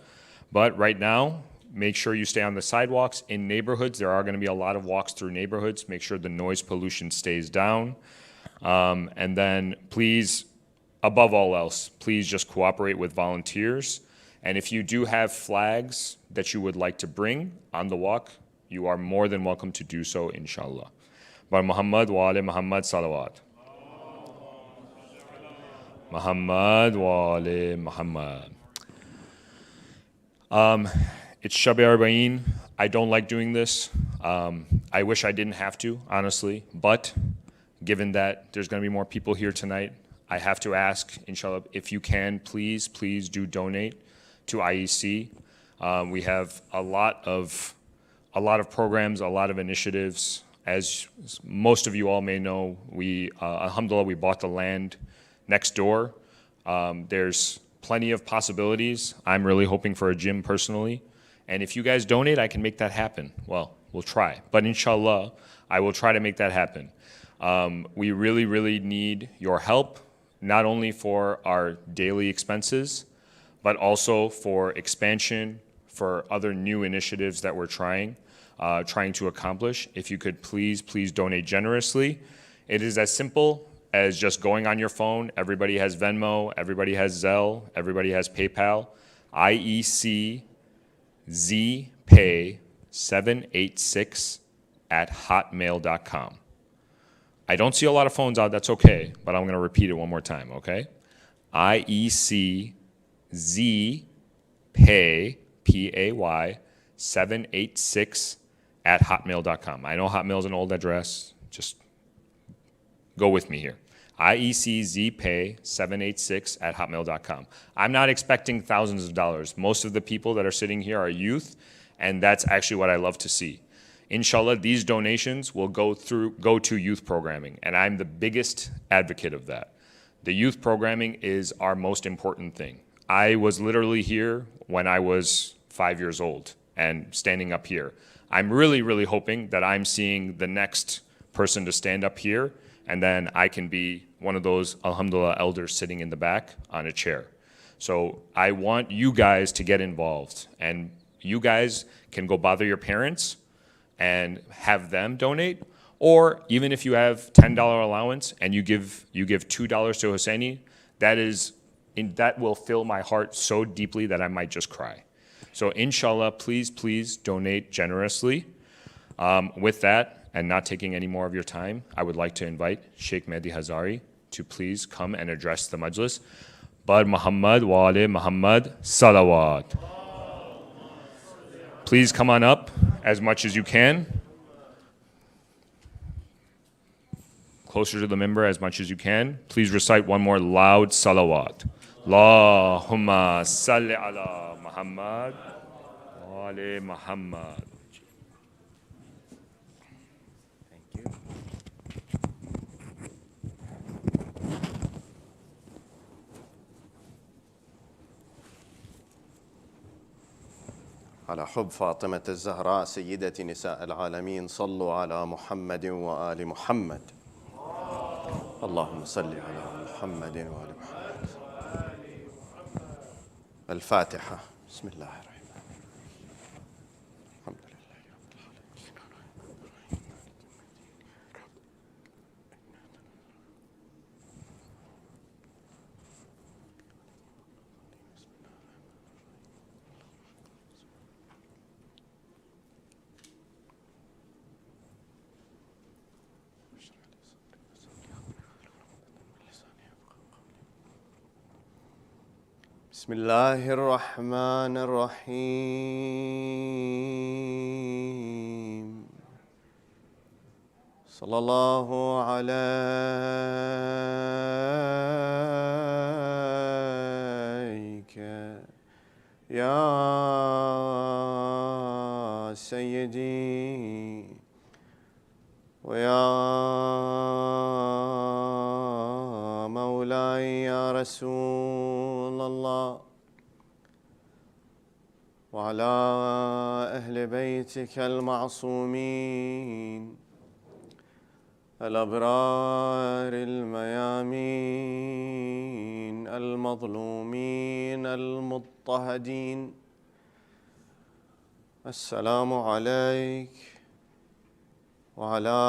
But right now, make sure you stay on the sidewalks. In neighborhoods, there are going to be a lot of walks through neighborhoods. Make sure the noise pollution stays down. And then please, above all else, please just cooperate with volunteers. And if you do have flags that you would like to bring on the walk, you are more than welcome to do so, inshallah. Bar Muhammad wa ali Muhammad salawat. Muhammad wa ali Muhammad. It's Shab Arba'in. I don't like doing this. I wish I didn't have to, honestly. But given that there's going to be more people here tonight, I have to ask, inshallah, if you can, please do donate to IEC. We have a lot of programs, a lot of initiatives. As most of you all may know, alhamdulillah, we bought the land next door. There's plenty of possibilities. I'm really hoping for a gym personally. And if you guys donate, I can make that happen. Well, we'll try. But inshallah, I will try to make that happen. We really need your help, not only for our daily expenses, but also for expansion, for other new initiatives that we're trying to accomplish. If you could please donate generously. It is as simple as just going on your phone. Everybody has Venmo, everybody has Zelle, everybody has PayPal. IEC zpay786@hotmail.com. I don't see a lot of phones out, that's okay, but I'm going to repeat it one more time, okay? IEC zpay, P-A-Y, 786@hotmail.com. I know Hotmail is an old address, just go with me here. IECZPay786@hotmail.com. I'm not expecting thousands of dollars. Most of the people that are sitting here are youth, and that's actually what I love to see. Inshallah, these donations will go to youth programming, and I'm the biggest advocate of that. The youth programming is our most important thing. I was literally here when I was 5 years old and standing up here. I'm really hoping that I'm seeing the next person to stand up here, and then I can be one of those, alhamdulillah, elders sitting in the back on a chair. So I want you guys to get involved, and you guys can go bother your parents and have them donate, or even if you have $10 allowance and you give $2 to Hosseini, that will fill my heart so deeply that I might just cry. So inshallah, please donate generously. With that, and not taking any more of your time, I would like to invite Sheikh Mehdi Hazari to please come and address the majlis. Bar Muhammad wa ali Muhammad salawat. Please come on up as much as you can. Closer to the member as much as you can. Please recite one more loud salawat. Allahumma salli ala Muhammad wa ali Muhammad. على حب فاطمة الزهراء سيدة نساء العالمين صلوا على محمد وآل محمد. اللهم صل على محمد وآل محمد. الفاتحة. بسم الله الرحمن الرحيم. الحمد لله رب العالمين. بسم الله الرحمن الرحيم. صلى الله عليك يا سيدي ويا مولاي يا رسول الله، وعلى أهل بيتك المعصومين الأبرار الميامين المظلومين المضطهدين. السلام عليك وعلى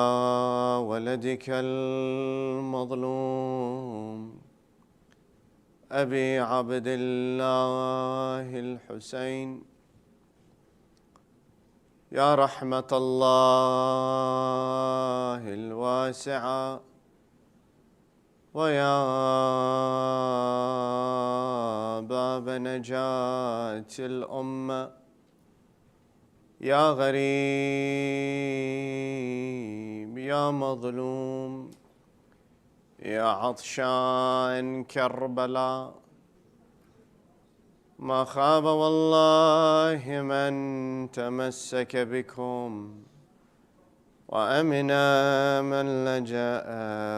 ولدك المظلوم أبي عبد الله الحسين. يا رحمة الله الواسعة ويا باب نجاة الأمة، يا غريب يا مظلوم يا عطشان كربلاء، ما خاب والله من تمسك بكم، وأمن من لجأ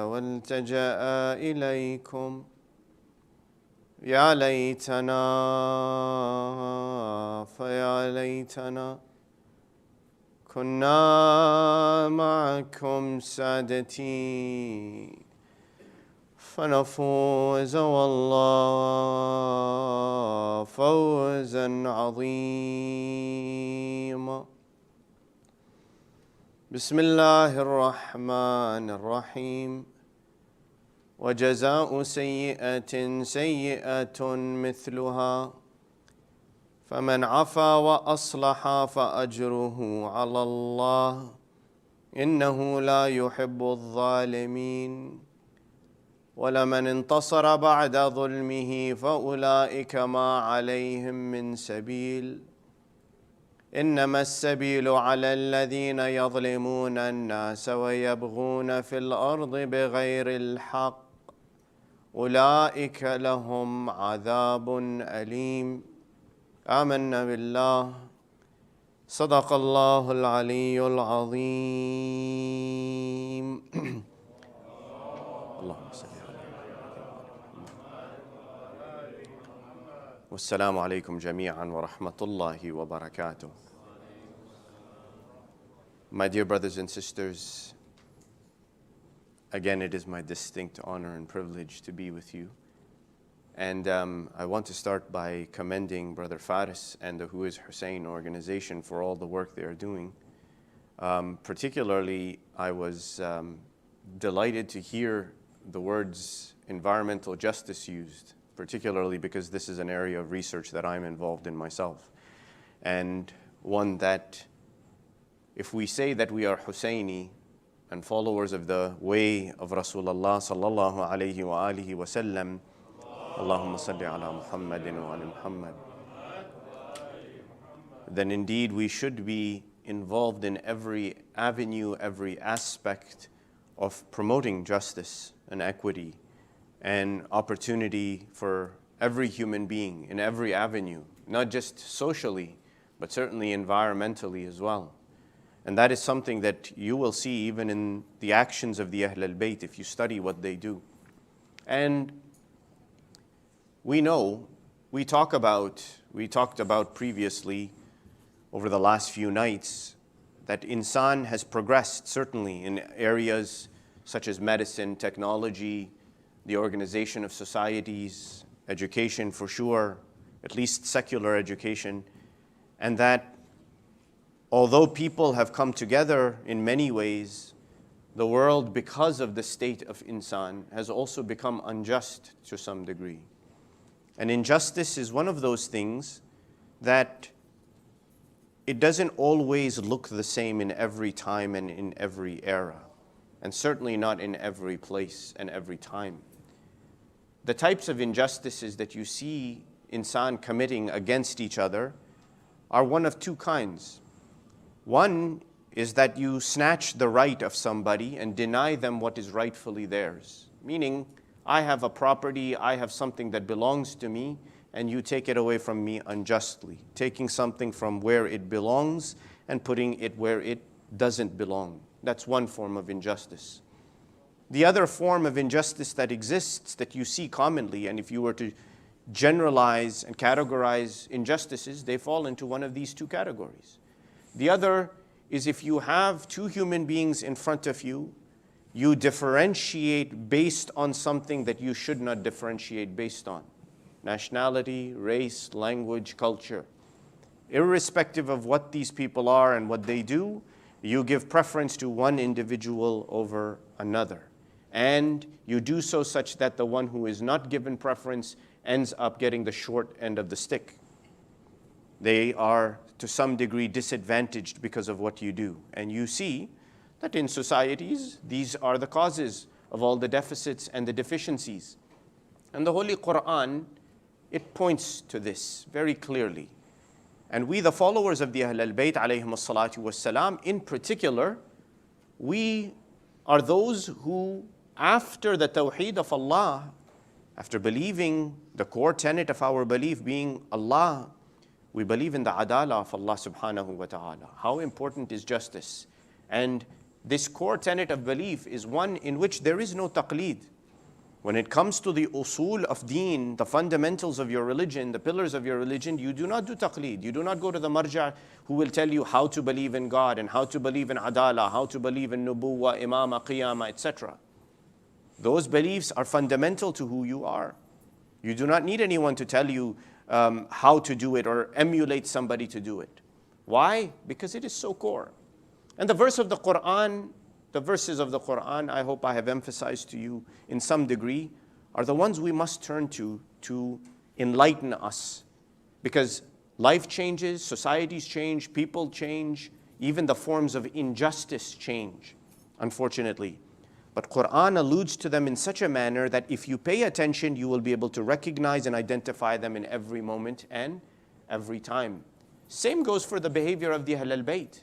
والتجأ إليكم. يا ليتنا فيا ليتنا كنا معكم سادتي فنفوز والله فوزا عظيما. بسم الله الرحمن الرحيم. وجزاء سيئة سيئة مثلها، فمن عفا وأصلح فأجره على الله إنه لا يحب الظالمين. ولمن انتصر بعد ظلمه فأولئك ما عليهم من سبيل، إنما السبيل على الذين يظلمون الناس ويبغون في الأرض بغير الحق، أولئك لهم عذاب أليم. آمنا بالله. صدق الله العلي العظيم. اللهم صل على والسلام عليكم جميعا ورحمة الله وبركاته. My dear brothers and sisters, again it is my distinct honor and privilege to be with you. And I want to start by commending Brother Faris and the Who is Hussein organization for all the work they are doing. Particularly, I was delighted to hear the words environmental justice used, particularly because this is an area of research that I'm involved in myself. And one that, if we say that we are Husseini and followers of the way of Rasulullah sallallahu alayhi wa alihi wa sallam, Allahumma salli ala Muhammadin wa ala Muhammad, then indeed we should be involved in every avenue, every aspect of promoting justice and equity and opportunity for every human being in every avenue, not just socially, but certainly environmentally as well. And that is something that you will see even in the actions of the Ahl al-Bayt if you study what they do. And we know, we talked about previously over the last few nights that insan has progressed certainly in areas such as medicine, technology, the organization of societies, education for sure, at least secular education, and that although people have come together in many ways, the world, because of the state of insan, has also become unjust to some degree. And injustice is one of those things that it doesn't always look the same in every time and in every era, and certainly not in every place and every time. The types of injustices that you see insan committing against each other are one of two kinds. One is that you snatch the right of somebody and deny them what is rightfully theirs. Meaning, I have a property, I have something that belongs to me, and you take it away from me unjustly, taking something from where it belongs and putting it where it doesn't belong. That's one form of injustice. The other form of injustice that exists that you see commonly, and if you were to generalize and categorize injustices, they fall into one of these two categories. The other is if you have two human beings in front of you, you differentiate based on something that you should not differentiate based on. Nationality, race, language, culture. Irrespective of what these people are and what they do, you give preference to one individual over another. And you do so such that the one who is not given preference ends up getting the short end of the stick. They are, to some degree, disadvantaged because of what you do. And you see that in societies, these are the causes of all the deficits and the deficiencies. And the Holy Quran, it points to this very clearly. And we, the followers of the Ahl al-Bayt, alayhim as-salatu was-salam, in particular, we are those who, after the tawheed of Allah, after believing the core tenet of our belief being Allah, we believe in the adala of Allah subhanahu wa ta'ala. How important is justice? And this core tenet of belief is one in which there is no taqleed. When it comes to the usul of deen, the fundamentals of your religion, the pillars of your religion, you do not do taqleed. You do not go to the marja who will tell you how to believe in God and how to believe in adala, how to believe in nubuwa, imama, qiyama, etc. Those beliefs are fundamental to who you are. You do not need anyone to tell you how to do it or emulate somebody to do it. Why? Because it is so core. And the verses of the Quran, I hope I have emphasized to you in some degree, are the ones we must turn to enlighten us. Because life changes, societies change, people change, even the forms of injustice change, unfortunately. But Quran alludes to them in such a manner that if you pay attention, you will be able to recognize and identify them in every moment and every time. Same goes for the behavior of the Ahl al-Bayt.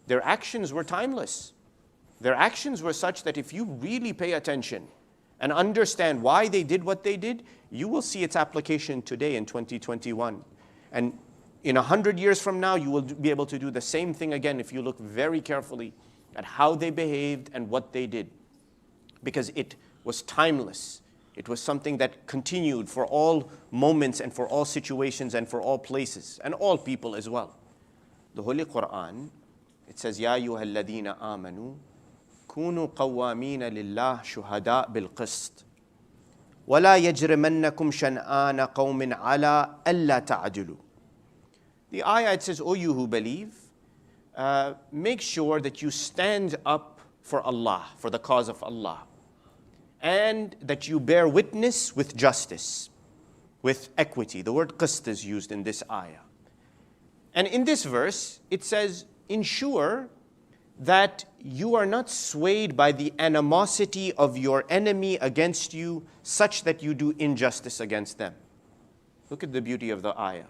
Their actions were timeless. Their actions were such that if you really pay attention and understand why they did what they did, you will see its application today in 2021. And in 100 years from now, you will be able to do the same thing again if you look very carefully at how they behaved and what they did. Because it was timeless. It was something that continued for all moments and for all situations and for all places and all people as well. The Holy Quran, it says, Ya ayyuha alladhina amanu, kunu qawwamina lillah shuhada bil qist. ولا يجرمنكم شنآن قوم على ألا تعدلوا. The ayah, it says, O you who believe, make sure that you stand up for Allah, for the cause of Allah, and that you bear witness with justice, with equity. The word qist is used in this ayah. And in this verse, it says, ensure that you are not swayed by the animosity of your enemy against you, such that you do injustice against them. Look at the beauty of the ayah.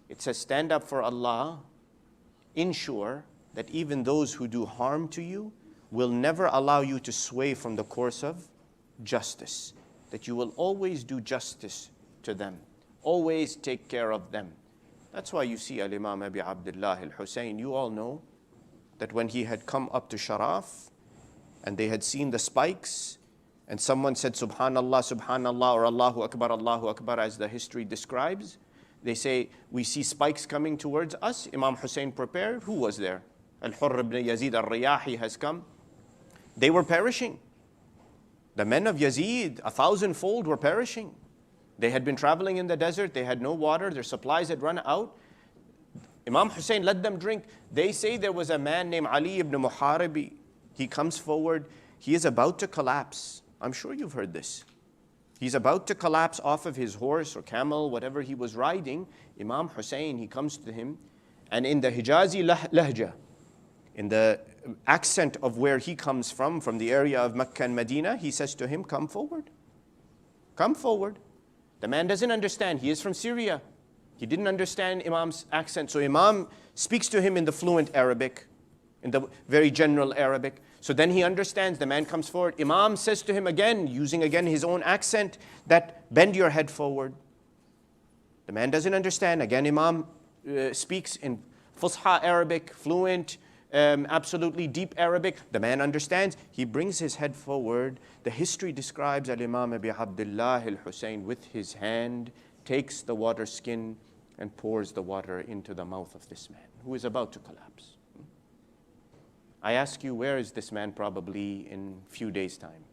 It says, stand up for Allah, ensure that even those who do harm to you will never allow you to sway from the course of justice, that you will always do justice to them, always take care of them. That's why you see Al-Imam Abi Abdullah al-Hussein, you all know that when he had come up to Sharaf and they had seen the spikes and someone said Subhanallah, Subhanallah, or Allahu Akbar, as the history describes, they say, we see spikes coming towards us. Imam Hussein prepared. Who was there? Al-Hurr ibn Yazid al-Riyahi has come. They were perishing. The men of Yazid, 1,000-fold, were perishing. They had been traveling in the desert. They had no water. Their supplies had run out. Imam Hussein let them drink. They say there was a man named Ali ibn Muharibi. He comes forward. He is about to collapse. I'm sure you've heard this. He's about to collapse off of his horse or camel, whatever he was riding. Imam Hussein, he comes to him. And in the Hijazi lahja, in the accent of where he comes from the area of Mecca and Medina, he says to him, come forward. Come forward. The man doesn't understand. He is from Syria. He didn't understand Imam's accent. So Imam speaks to him in the fluent Arabic. in the very general Arabic. So then he understands, the man comes forward. Imam says to him again, using again his own accent, that bend your head forward. The man doesn't understand. Again, Imam speaks in Fusha Arabic, fluent, absolutely deep Arabic. The man understands. He brings his head forward. The history describes Al-Imam Abi Abdullah al-Hussein with his hand, takes the water skin and pours the water into the mouth of this man who is about to collapse. I ask you, where is this man probably in few days' time?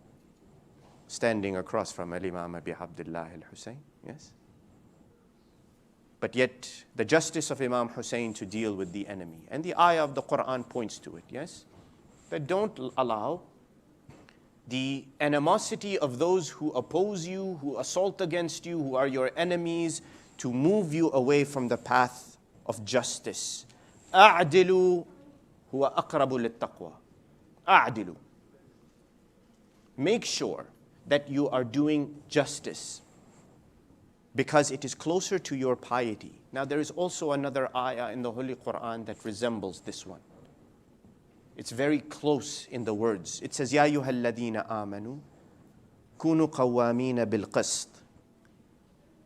Standing across from Al-Imam Abi Abdullah al-Hussein, yes? But yet, the justice of Imam Hussein to deal with the enemy. And the ayah of the Quran points to it, yes? That don't allow the animosity of those who oppose you, who assault against you, who are your enemies, to move you away from the path of justice. أعدلوا هو أقرب للتقوى. أعدلوا. Make sure that you are doing justice, because it is closer to your piety. Now there is also another ayah in the Holy Quran that resembles this one. It's very close in the words. It says, يَا أَيُّهَا الَّذِينَ آمَنُوا كُونُوا قَوَّامِينَ بِالْقِسْطِ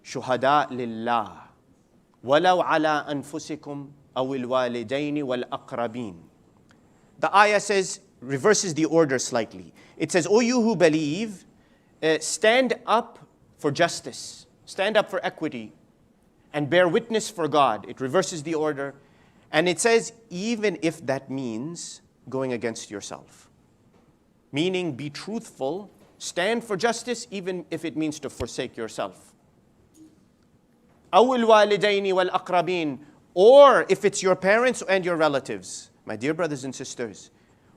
شُهَدَاء لِلَّهِ وَلَوْ عَلَىٰ أَنفُسِكُمْ أَوِ الْوَالِدَيْنِ وَالْأَقْرَبِينَ. The ayah says, reverses the order slightly. It says, O you who believe, stand up for justice, stand up for equity, and bear witness for God. It reverses the order. And it says, even if that means going against yourself. Meaning, be truthful, stand for justice, even if it means to forsake yourself. أَوِ الْوَالِدَيْنِ وَالْأَقْرَبِينَ. Or if it's your parents and your relatives. My dear brothers and sisters,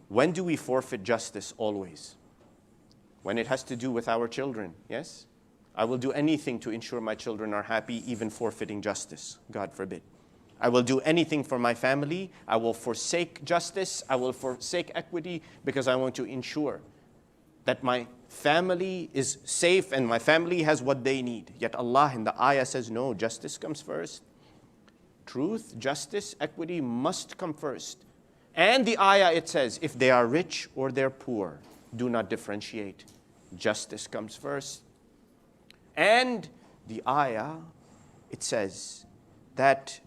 when do we forfeit justice? Always. When it has to do with our children, yes? I will do anything to ensure my children are happy, even forfeiting justice, God forbid. I will do anything for my family. I will forsake justice. I will forsake equity, because I want to ensure that my family is safe and my family has what they need. Yet Allah in the ayah says, no, justice comes first. Truth, justice, equity must come first. And the ayah, it says, if they are rich or they're poor, do not differentiate. Justice comes first. And the ayah, it says that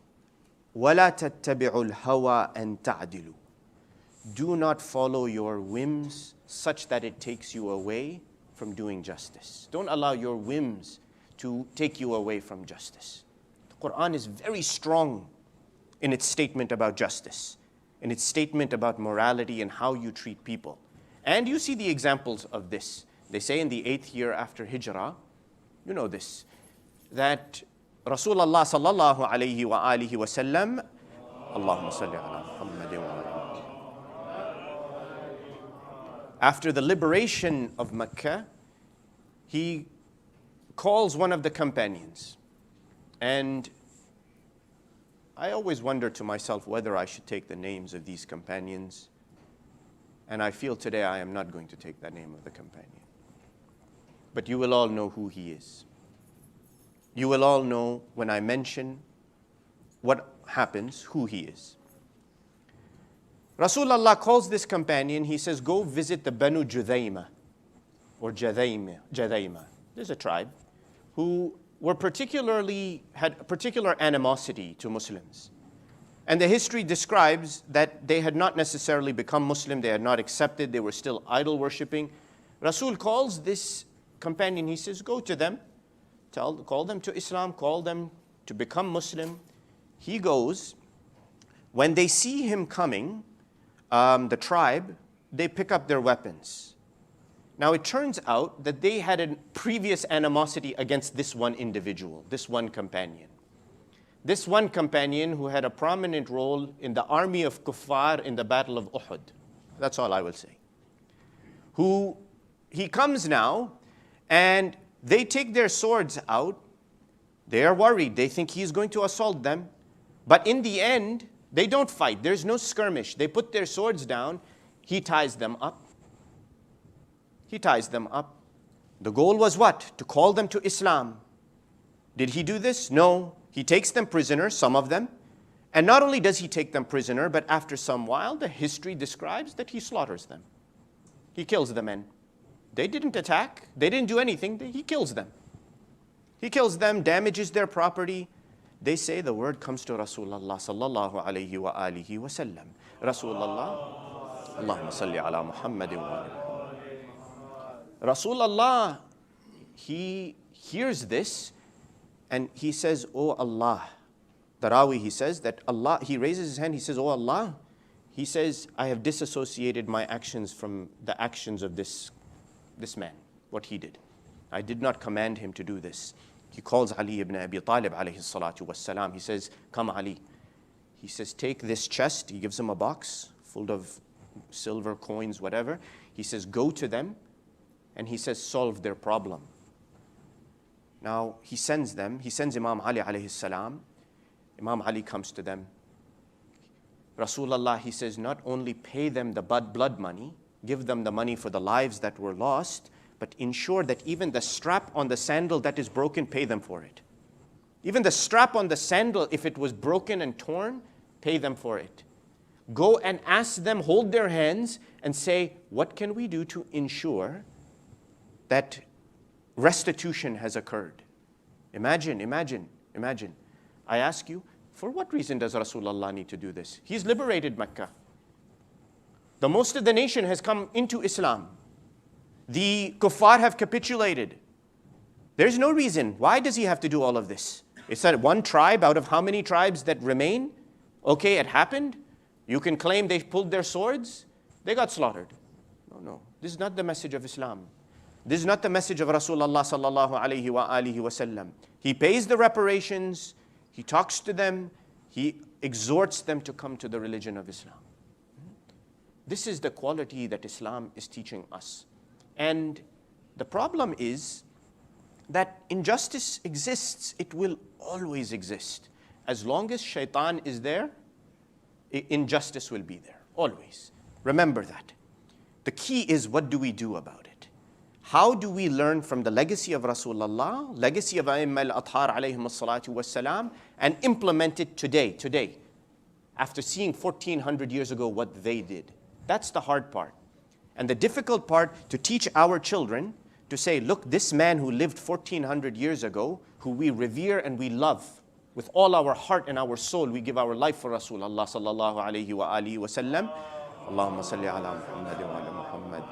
وَلَا تَتَّبِعُوا الْهَوَىٰ أَن تَعْدِلُوا. Do not follow your whims such that it takes you away from doing justice. Don't allow your whims to take you away from justice. The Quran is very strong in its statement about justice, in its statement about morality and how you treat people. And you see the examples of this. They say in the 8th year after Hijrah, you know this, that Rasulullah sallallahu alayhi wa alihi wa sallam, Allahumma salli ala Muhammadin wa ala. After the liberation of Mecca, he calls one of the companions. And I always wonder to myself whether I should take the names of these companions. And I feel today I am not going to take the name of the companion. But you will all know who he is. You will all know when I mention what happens, who he is. Rasulullah calls this companion, he says, go visit the Banu Judayma, or Judayma. There's a tribe who had particular animosity to Muslims. And the history describes that they had not necessarily become Muslim, they had not accepted, they were still idol worshipping. Rasul calls this companion, he says, go to them, call them to Islam, call them to become Muslim. He goes. When they see him coming, the tribe, they pick up their weapons. Now it turns out that they had a previous animosity against this one individual, this one companion. This one companion who had a prominent role in the army of Kuffar in the Battle of Uhud. That's all I will say. He comes now, and they take their swords out. They are worried. They think he's going to assault them. But in the end, they don't fight. There's no skirmish. They put their swords down. He ties them up. He ties them up. The goal was what? To call them to Islam. Did he do this? No. He takes them prisoners, some of them, And not only does he take them prisoner, but after some while, the history describes that he slaughters them. He kills the men. They didn't attack. They didn't do anything. He kills them. He kills them, damages their property. They say the word comes to Rasulullah sallallahu alayhi wa alihi wa sallam. Rasulullah, Allahumma salli ala Muhammadin wa ala Muhammad. Rasulullah, he hears this and he says, "Oh Allah." The Rawi, he says that Allah, he raises his hand, he says, "Oh Allah." He says, "I have disassociated my actions from the actions of this man, what he did. I did not command him to do this." He calls Ali ibn Abi Talib alayhi salatu wassalam. He says, "Come Ali." He says, "Take this chest." He gives him a box full of silver coins, whatever. He says, "Go to them." And he says, "Solve their problem." Now, he sends them. He sends Imam Ali alayhi salam. Imam Ali comes to them. Rasulullah, he says, not only pay them the blood money, give them the money for the lives that were lost, but ensure that even the strap on the sandal that is broken, pay them for it. Even the strap on the sandal, if it was broken and torn, pay them for it. Go and ask them, hold their hands and say, what can we do to ensure that restitution has occurred? Imagine. I ask you, for what reason does Rasulullah need to do this? He's liberated Mecca. The most of the nation has come into Islam. The kuffar have capitulated. There's no reason. Why does he have to do all of this? Is that one tribe out of how many tribes that remain? Okay, it happened. You can claim they pulled their swords. They got slaughtered. No. This is not the message of Islam. This is not the message of Rasulullah sallallahu alayhi wa alihi wa sallam. He pays the reparations. He talks to them. He exhorts them to come to the religion of Islam. This is the quality that Islam is teaching us. And the problem is that injustice exists. It will always exist. As long as shaitan is there, injustice will be there, always. Remember that. The key is, what do we do about it? How do we learn from the legacy of Rasulullah, legacy of A'imma al-Athhar alayhim as-salatu was-salam, and implement it today, after seeing 1400 years ago what they did? That's the hard part. And the difficult part, to teach our children, to say, look, this man who lived 1400 years ago, who we revere and we love, with all our heart and our soul, we give our life for Rasulullah sallallahu alayhi wa alihi wa sallam. Allahumma salli ala Muhammad wa ala Muhammad.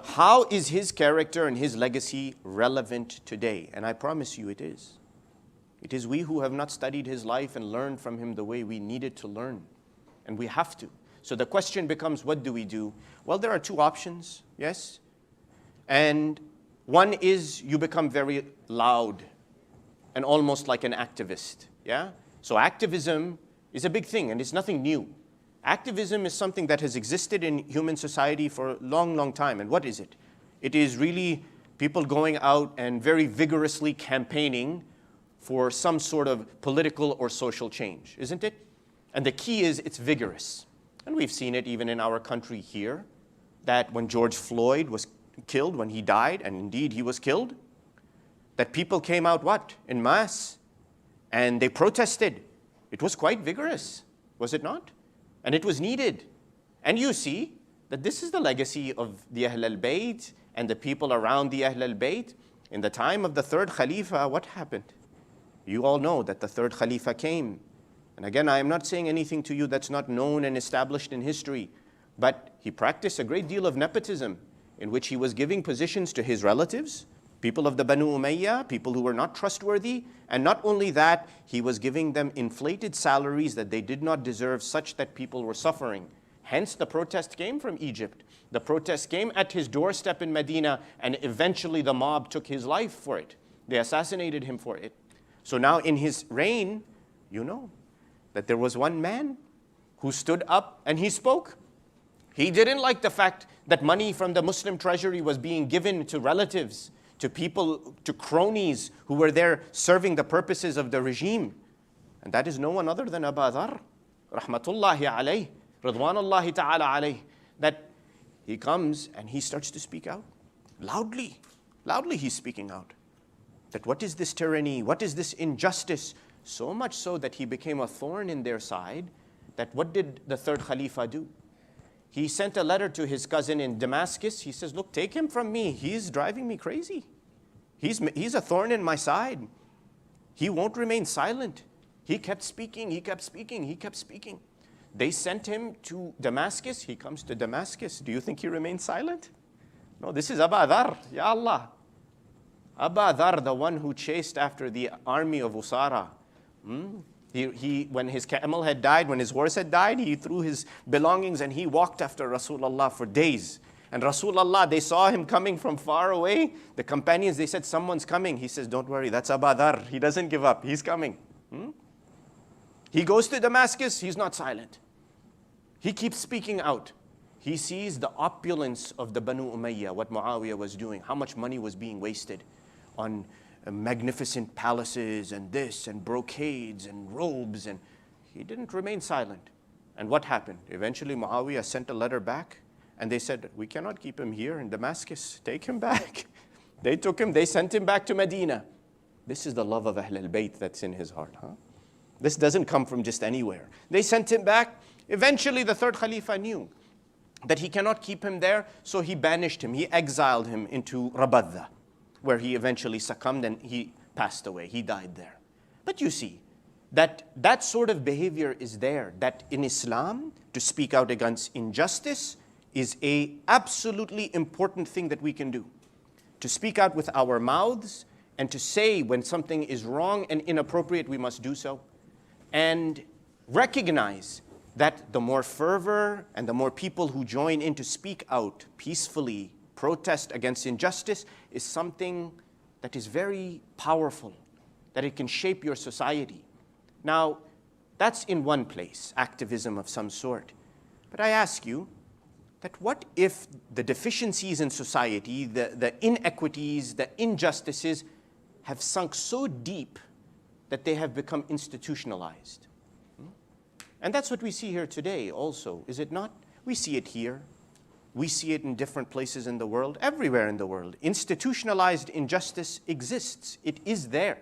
How is his character and his legacy relevant today? And I promise you it is. It is we who have not studied his life and learned from him the way we needed to learn. And we have to. So the question becomes, what do we do? Well, there are two options, yes? And one is you become very loud and almost like an activist, yeah? So activism is a big thing and it's nothing new. Activism is something that has existed in human society for a long time. And what is it? It is really people going out and very vigorously campaigning for some sort of political or social change, isn't it? And the key is it's vigorous. And we've seen it even in our country here, that when George Floyd was killed, when he died, and indeed he was killed, that people came out what? En masse. And they protested. It was quite vigorous, was it not? And it was needed. And you see that this is the legacy of the Ahl al-Bayt and the people around the Ahl al-Bayt. In the time of the Third Khalifa, what happened? You all know that the Third Khalifa came. And again, I am not saying anything to you that's not known and established in history. But he practiced a great deal of nepotism, in which he was giving positions to his relatives, people of the Banu Umayyah, people who were not trustworthy. And not only that, he was giving them inflated salaries that they did not deserve, such that people were suffering. Hence, the protest came from Egypt. The protest came at his doorstep in Medina, and eventually the mob took his life for it. They assassinated him for it. So now in his reign, you know that there was one man who stood up and he spoke. He didn't like the fact that money from the Muslim treasury was being given to relatives, to people, to cronies who were there serving the purposes of the regime. And that is no one other than Abu Dharr, rahmatullahi alayh, ridwanullahi ta'ala alayh, that he comes and he starts to speak out. Loudly he's speaking out. That what is this tyranny? What is this injustice? So much so that he became a thorn in their side, that what did the third Khalifa do? He sent a letter to his cousin in Damascus. He says, look, take him from me. He's driving me crazy. He's a thorn in my side. He won't remain silent. He kept speaking, he kept speaking, he kept speaking. They sent him to Damascus. He comes to Damascus. Do you think he remains silent? No, this is Abu Dhar, Ya Allah. Abu Dhar, the one who chased after the army of Usara. When his camel had died, when his horse had died, he threw his belongings and he walked after Rasulullah for days. And Rasulullah, they saw him coming from far away. The companions, they said, someone's coming. He says, don't worry, that's Abu Dhar. He doesn't give up. He's coming. He goes to Damascus. He's not silent. He keeps speaking out. He sees the opulence of the Banu Umayyah, what Muawiyah was doing, how much money was being wasted on magnificent palaces and this and brocades and robes, and he didn't remain silent. And what happened? Eventually Muawiyah sent a letter back, and they said, we cannot keep him here in Damascus. Take him back. They took him, they sent him back to Medina. This is the love of Ahl al-Bayt that's in his heart. This doesn't come from just anywhere. They sent him back. Eventually the third Khalifa knew that he cannot keep him there, so he banished him. He exiled him into Rabadha, where he eventually succumbed and he passed away. He died there. But you see, that sort of behavior is there, that in Islam, to speak out against injustice is a absolutely important thing that we can do. To speak out with our mouths and to say when something is wrong and inappropriate, we must do so. And recognize that the more fervor and the more people who join in to speak out peacefully, protest against injustice, is something that is very powerful, that it can shape your society. Now, that's in one place, activism of some sort. But I ask you, that what if the deficiencies in society, the inequities, the injustices have sunk so deep that they have become institutionalized? And that's what we see here today also, is it not? We see it here. We see it in different places in the world, everywhere in the world. Institutionalized injustice exists. It is there.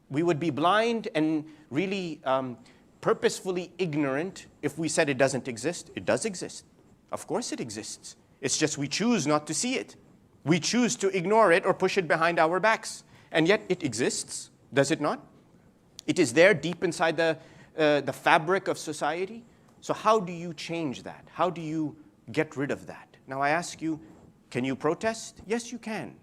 We would be blind and really purposefully ignorant if we said it doesn't exist. It does exist. Of course it exists. It's just we choose not to see it. We choose to ignore it or push it behind our backs. And yet it exists, does it not? It is there deep inside the fabric of society. So how do you change that? How do you get rid of that? Now I ask you, can you protest? Yes, you can.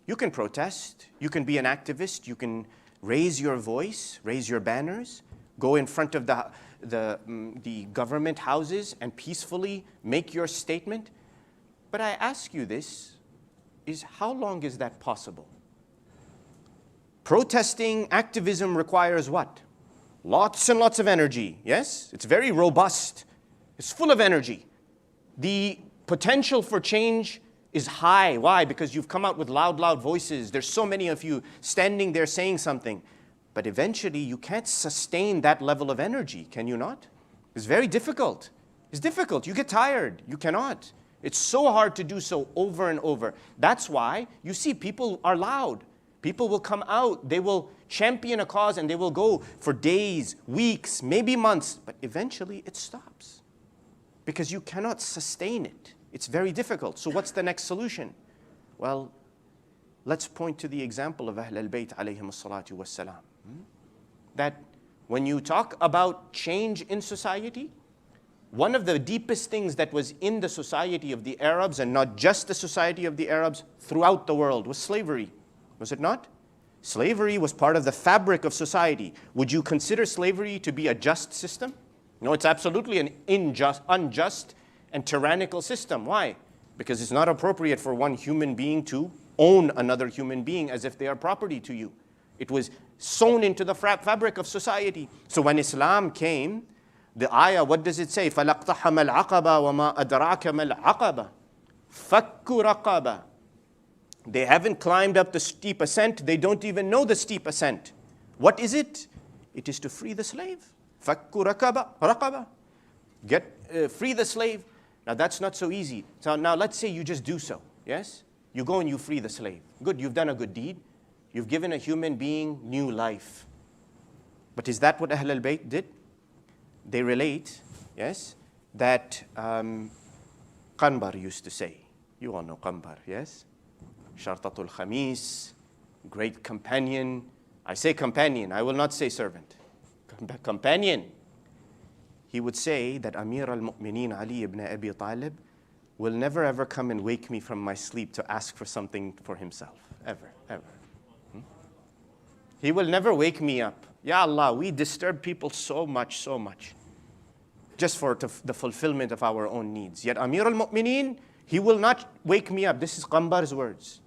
You can protest. You can be an activist. You can raise your voice, raise your banners, go in front of the government houses and peacefully make your statement. But I ask you this, is how long is that possible? Protesting, activism requires what? Lots and lots of energy, yes? It's very robust. It's full of energy. The potential for change is high. Why? Because you've come out with loud voices. There's so many of you standing there saying something. But eventually, you can't sustain that level of energy, can you not? It's very difficult. It's difficult. You get tired. You cannot. It's so hard to do so over and over. That's why you see people are loud. People will come out. They will champion a cause and they will go for days, weeks, maybe months. But eventually, it stops because you cannot sustain it. It's very difficult. So what's the next solution? Well, let's point to the example of Ahl al-Bayt alayhim as-salatu was-salam. That when you talk about change in society, one of the deepest things that was in the society of the Arabs, and not just the society of the Arabs, throughout the world, was slavery. Was it not? Slavery was part of the fabric of society. Would you consider slavery to be a just system? No, it's absolutely an unjust and tyrannical system. Why? Because it's not appropriate for one human being to own another human being as if they are property to you. It was sewn into the fabric of society. So when Islam came, the ayah, what does it say? فَلَقْتَحَمَ الْعَقَبَ وَمَا أَدْرَاكَ مَا الْعَقَبَ فَكُّ رَقَبَ. They haven't climbed up the steep ascent. They don't even know the steep ascent. What is it? It is to free the slave. فَكُّ رَقَبَ. Free the slave. Now that's not so easy. So now let's say you just do so. Yes? You go and you free the slave. Good, you've done a good deed. You've given a human being new life. But is that what Ahl al-Bayt did? They relate, yes, that Qanbar used to say. You all know Qanbar, yes? Shartatul Khamis, great companion. I say companion, I will not say servant. Companion. He would say that Amir al-Mu'mineen Ali ibn Abi Talib will never ever come and wake me from my sleep to ask for something for himself. Ever, ever. He will never wake me up. Ya Allah, we disturb people so much, just for the fulfillment of our own needs. Yet Amir al-Mu'mineen, he will not wake me up. This is Qanbar's words.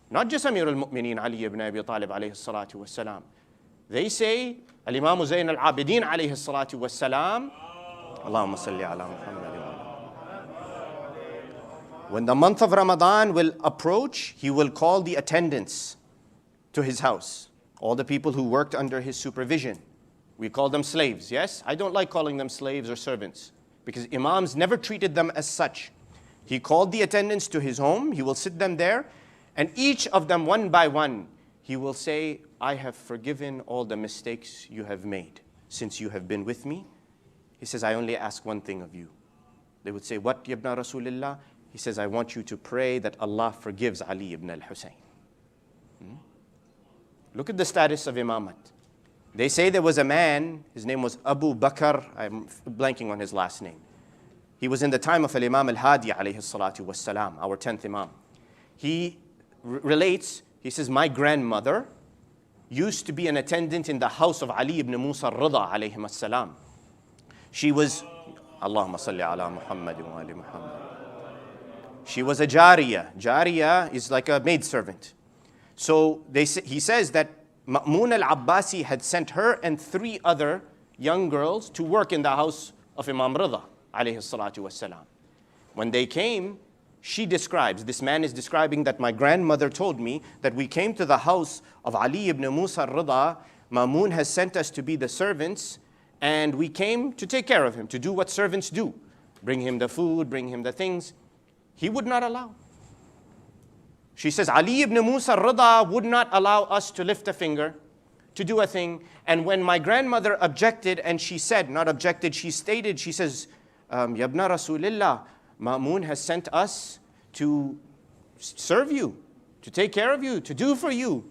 Not just Amir al-Mu'mineen Ali ibn Abi Talib alayhi salatu wassalam. They say, Al-Imam Zayn al-Abidin alayhi salatu wassalam, Allahumma salli ala Muhammad. When the month of Ramadan will approach, he will call the attendants to his house. All the people who worked under his supervision. We call them slaves, yes? I don't like calling them slaves or servants because Imams never treated them as such. He called the attendants to his home. He will sit them there. And each of them, one by one, he will say, I have forgiven all the mistakes you have made since you have been with me. He says, I only ask one thing of you. They would say, what, Yabna Rasulullah? He says, I want you to pray that Allah forgives Ali ibn al-Husayn. Look at the status of Imamat. They say there was a man, his name was Abu Bakr, I'm blanking on his last name. He was in the time of Al-Imam al-Hadi alayhi salatu wassalam, our 10th Imam. He relates, he says, my grandmother used to be an attendant in the house of Ali ibn Musa al-Rida alayhim as-salam. She was, Allahumma salli ala Muhammad wa ali Muhammad. She was a jariya. Jariya is like a maidservant. So he says that Ma'mun al-Abbasi had sent her and 3 other young girls to work in the house of Imam Rida alayhi salatu wassalam. When they came, she describes, this man is describing that my grandmother told me that we came to the house of Ali ibn Musa al-Rida. Ma'mun has sent us to be the servants and we came to take care of him, to do what servants do. Bring him the food, bring him the things. He would not allow. She says, Ali ibn Musa al-Rida would not allow us to lift a finger, to do a thing. And when my grandmother objected, and she said, not objected, she stated, she says, Yabna Rasulillah, Ma'mun has sent us to serve you, to take care of you, to do for you.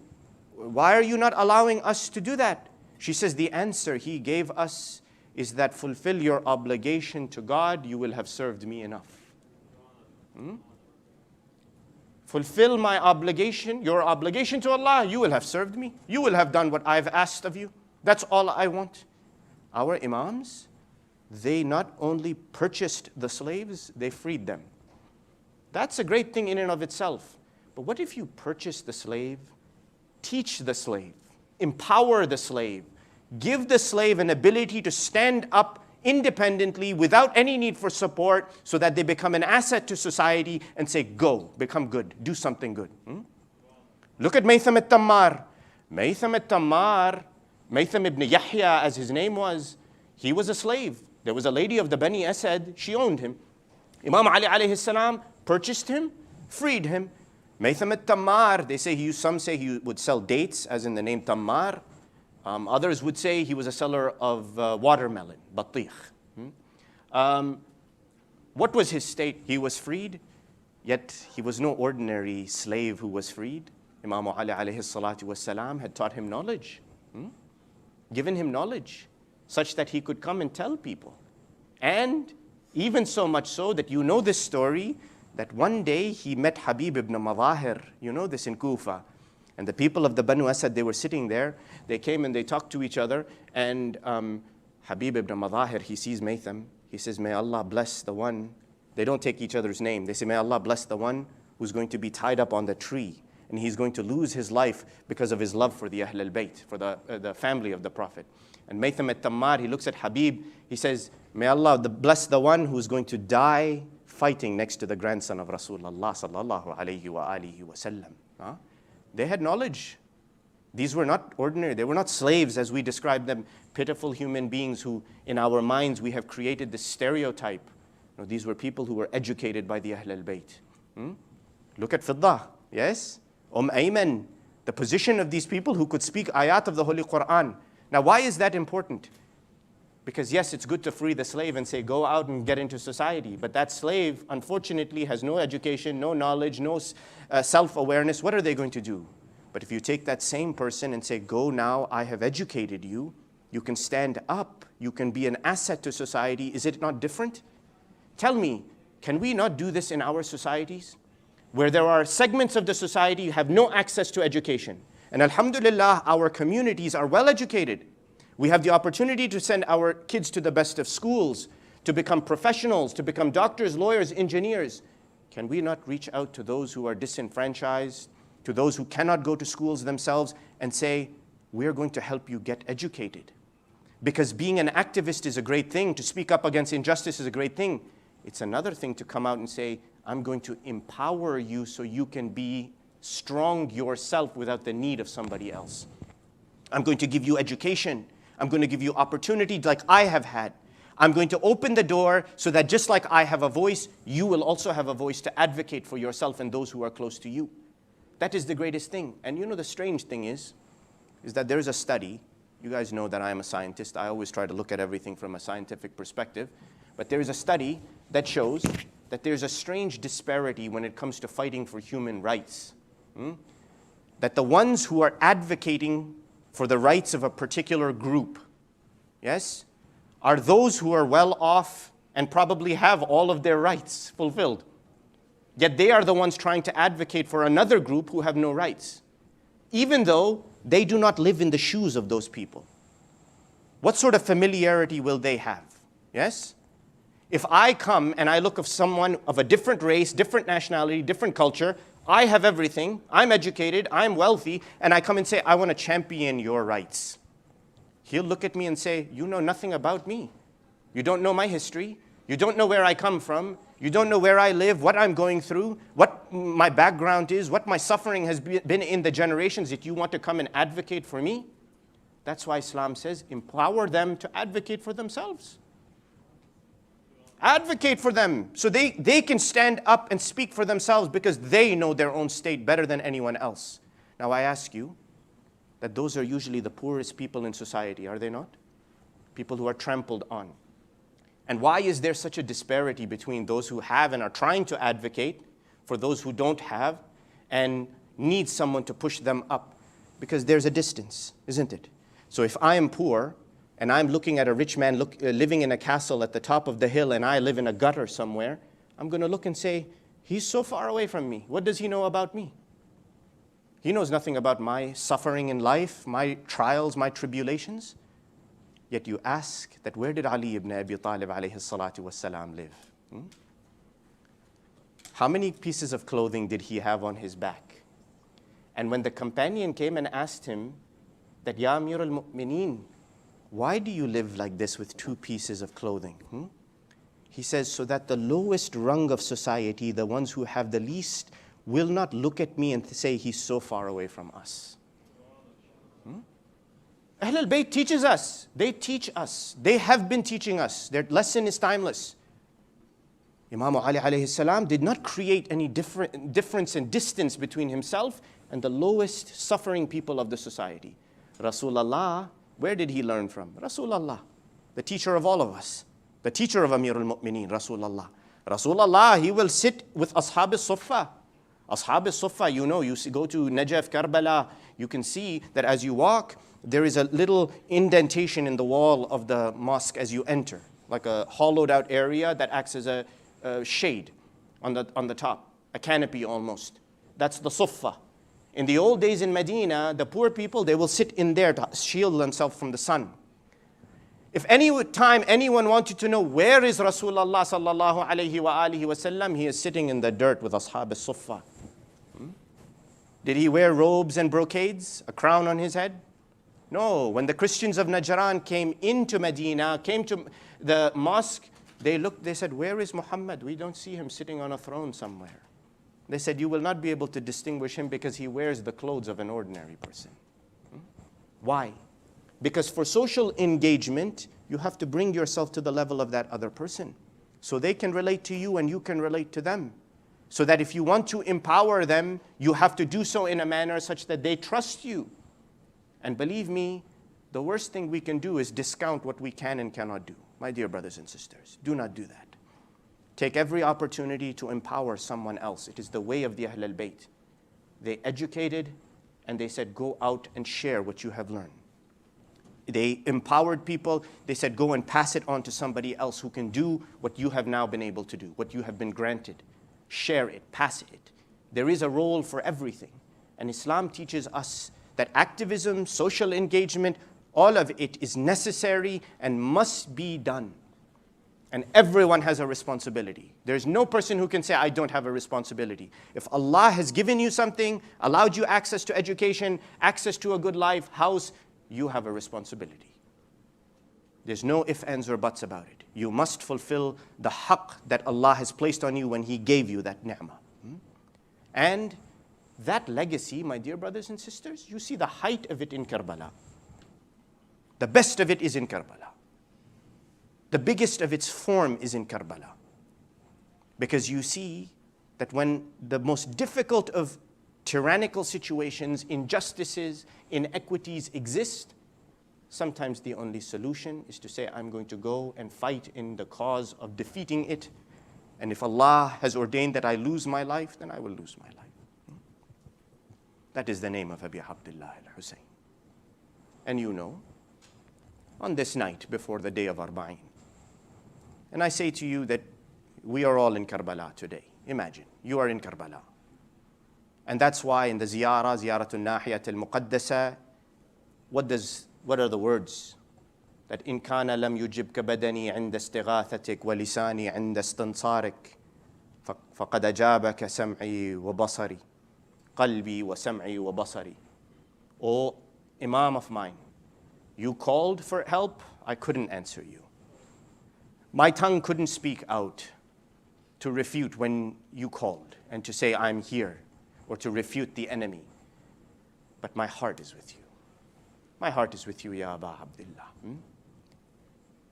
Why are you not allowing us to do that? She says, the answer he gave us is that fulfill your obligation to God, you will have served me enough. Fulfill my obligation, your obligation to Allah, you will have served me. You will have done what I've asked of you. That's all I want. Our Imams, they not only purchased the slaves, they freed them. That's a great thing in and of itself. But what if you purchase the slave, teach the slave, empower the slave, give the slave an ability to stand up independently without any need for support so that they become an asset to society and say, go, become good, do something good. Look at Maytham al-Tammar. Maytham al-Tammar, Maytham ibn Yahya as his name was, he was a slave. There was a lady of the Bani Asad, she owned him. Imam Ali alayhi salam purchased him, freed him. Maytham al-Tammar, some say he would sell dates, as in the name Tammar. Others would say he was a seller of watermelon, batikh. What was his state? He was freed, yet he was no ordinary slave who was freed. Imam Ali alayhi salatu wassalam had taught him knowledge, given him knowledge, such that he could come and tell people. And even so much so that you know this story, that one day he met Habib ibn Madahir, you know this in Kufa. And the people of the Banu Asad, they were sitting there. They came and they talked to each other. And Habib ibn Madahir, he sees Maytham. He says, may Allah bless the one. They don't take each other's name. They say, may Allah bless the one who's going to be tied up on the tree. And he's going to lose his life because of his love for the Ahl al-Bayt, for the family of the Prophet. And Maytham al-Tammar, he looks at Habib. He says, may Allah bless the one who's going to die fighting next to the grandson of Rasulullah sallallahu alayhi wa alihi wa sallam. They had knowledge. These were not ordinary. They were not slaves as we describe them, pitiful human beings who in our minds we have created this stereotype. No, these were people who were educated by the Ahl al-Bayt. Look at Fiddah, yes? Ayman, the position of these people who could speak ayat of the Holy Quran. Now, why is that important? Because yes, it's good to free the slave and say, go out and get into society. But that slave, unfortunately, has no education, no knowledge, no self-awareness. What are they going to do? But if you take that same person and say, go now, I have educated you, you can stand up, you can be an asset to society, is it not different? Tell me, can we not do this in our societies? Where there are segments of the society who have no access to education. And alhamdulillah, our communities are well educated. We have the opportunity to send our kids to the best of schools, to become professionals, to become doctors, lawyers, engineers. Can we not reach out to those who are disenfranchised, to those who cannot go to schools themselves, and say, we're going to help you get educated? Because being an activist is a great thing, to speak up against injustice is a great thing. It's another thing to come out and say, I'm going to empower you so you can be strong yourself without the need of somebody else. I'm going to give you education. I'm going to give you opportunity like I have had. I'm going to open the door so that just like I have a voice, you will also have a voice to advocate for yourself and those who are close to you. That is the greatest thing. And you know the strange thing is that there is a study. You guys know that I am a scientist. I always try to look at everything from a scientific perspective. But there is a study that shows that there's a strange disparity when it comes to fighting for human rights. That the ones who are advocating for the rights of a particular group, yes, are those who are well off and probably have all of their rights fulfilled. Yet they are the ones trying to advocate for another group who have no rights, even though they do not live in the shoes of those people. What sort of familiarity will they have? Yes? If I come and I look at someone of a different race, different nationality, different culture, I have everything, I'm educated, I'm wealthy, and I come and say, I want to champion your rights. He'll look at me and say, you know nothing about me. You don't know my history. You don't know where I come from. You don't know where I live, what I'm going through, what my background is, what my suffering has been in the generations that you want to come and advocate for me. That's why Islam says, empower them to advocate for themselves. Advocate for them so they can stand up and speak for themselves because they know their own state better than anyone else. Now I ask you that those are usually the poorest people in society, are they not? People who are trampled on. And why is there such a disparity between those who have and are trying to advocate for those who don't have and need someone to push them up? Because there's a distance, isn't it? So if I am poor, and I'm looking at a rich man living in a castle at the top of the hill and I live in a gutter somewhere, I'm going to look and say, he's so far away from me. What does he know about me? He knows nothing about my suffering in life, my trials, my tribulations. Yet you ask that where did Ali ibn Abi Talib alayhi salatu wassalam live? How many pieces of clothing did he have on his back? And when the companion came and asked him that, Ya Amir al-Mu'mineen, why do you live like this with 2 pieces of clothing? He says, so that the lowest rung of society, the ones who have the least, will not look at me and say, he's so far away from us. Ahl al-Bayt teaches us. They teach us. They have been teaching us. Their lesson is timeless. Imam Ali alayhi salam did not create any difference and distance between himself and the lowest suffering people of the society. Rasulullah, where did he learn from? Rasulullah, the teacher of all of us, the teacher of Amir al-Mu'mineen, Rasulullah. Rasulullah, he will sit with Ashab al-Suffa. Ashab al-Suffa, you know, you go to Najaf, Karbala, you can see that as you walk, there is a little indentation in the wall of the mosque as you enter, like a hollowed out area that acts as a shade on the top, a canopy almost. That's the Suffa. In the old days in Medina, the poor people, they will sit in there to shield themselves from the sun. If any time anyone wanted to know where is Rasulullah sallallahu alayhi wa alihi wa sallam, he is sitting in the dirt with Ashab al-Suffa. Did he wear robes and brocades, a crown on his head? No. When the Christians of Najran came into Medina, came to the mosque, they looked, they said, where is Muhammad? We don't see him sitting on a throne somewhere. They said, you will not be able to distinguish him because he wears the clothes of an ordinary person. Why? Because for social engagement, you have to bring yourself to the level of that other person. So they can relate to you and you can relate to them. So that if you want to empower them, you have to do so in a manner such that they trust you. And believe me, the worst thing we can do is discount what we can and cannot do. My dear brothers and sisters, do not do that. Take every opportunity to empower someone else. It is the way of the Ahl al-Bayt. They educated and they said, go out and share what you have learned. They empowered people. They said, go and pass it on to somebody else who can do what you have now been able to do, what you have been granted. Share it, pass it. There is a role for everything. And Islam teaches us that activism, social engagement, all of it is necessary and must be done. And everyone has a responsibility. There's no person who can say, I don't have a responsibility. If Allah has given you something, allowed you access to education, access to a good life, house, you have a responsibility. There's no ifs, ands, or buts about it. You must fulfill the haqq that Allah has placed on you when He gave you that ni'mah. And that legacy, my dear brothers and sisters, you see the height of it in Karbala. The best of it is in Karbala. The biggest of its form is in Karbala. Because you see that when the most difficult of tyrannical situations, injustices, inequities exist, sometimes the only solution is to say, I'm going to go and fight in the cause of defeating it. And if Allah has ordained that I lose my life, then I will lose my life. That is the name of Abi Abdullah al-Hussein. And you know, on this night before the day of Arba'in, and I say to you that we are all in Karbala today. Imagine, you are in Karbala. And that's why in the Ziyaratul Nahiyat al-Muqaddasa, what are the words? That in kana lam yujibka badani inda istighathatik wa lisani inda istansarik faqad ajabaka sam'i wa basari qalbi wa sam'i wa basari. O Imam of mine, you called for help, I couldn't answer you. My tongue couldn't speak out to refute when you called and to say I'm here or to refute the enemy. But my heart is with you. My heart is with you, Ya Aba Abdullah.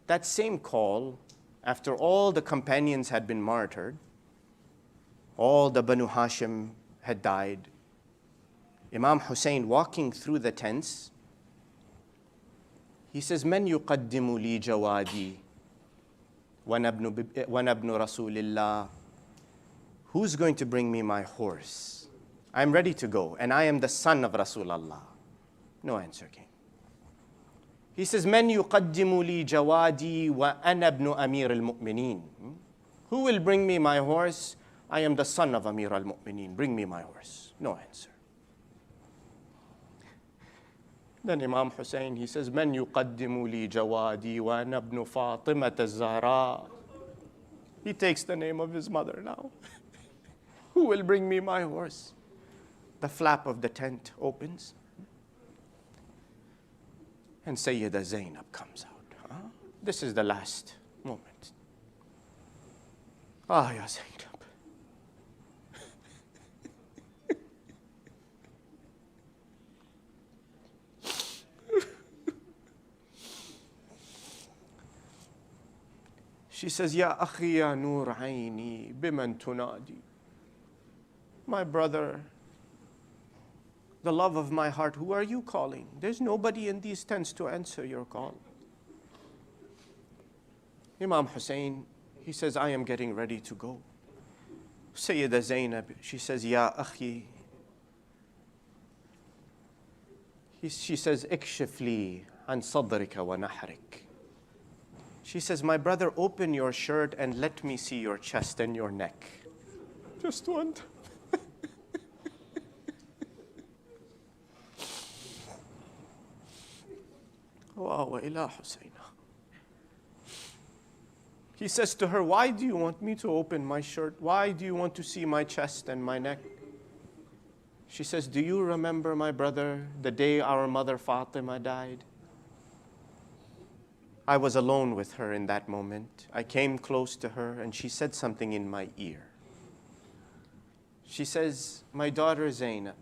That same call, after all the companions had been martyred, all the Banu Hashim had died, Imam Hussein walking through the tents, he says, Man yuqaddimu li jawadi wa nabnu Rasulillah. Who's going to bring me my horse? I'm ready to go, and I am the son of Rasulullah. No answer came. He says, Man yuqaddimu li jawadi wa ana ibnu Amir al-Mu'mineen. Who will bring me my horse? I am the son of Amir al-Mu'mineen. Bring me my horse. No answer. Then Imam Hussein, he says, Man yuqaddimu li jawadi wa ana ibnu Fatimat az-Zahra. He takes the name of his mother now. Who will bring me my horse? The flap of the tent opens. And Sayyida Zainab comes out. This is the last moment. Ah, Ya Zainab. She says, Ya akhi ya nur aini biman tunadi. My brother, the love of my heart, who are you calling? There's nobody in these tents to answer your call. Imam Hussein, he says, I am getting ready to go. Sayyida Zainab, she says, Ya akhi. She says, Ikshif li an sadrika wa nahrik. She says, my brother, open your shirt and let me see your chest and your neck. Just one time. Wow, ila Husayna. He says to her, why do you want me to open my shirt? Why do you want to see my chest and my neck? She says, do you remember, my brother, the day our mother Fatima died? I was alone with her in that moment. I came close to her and she said something in my ear. She says, my daughter Zainab,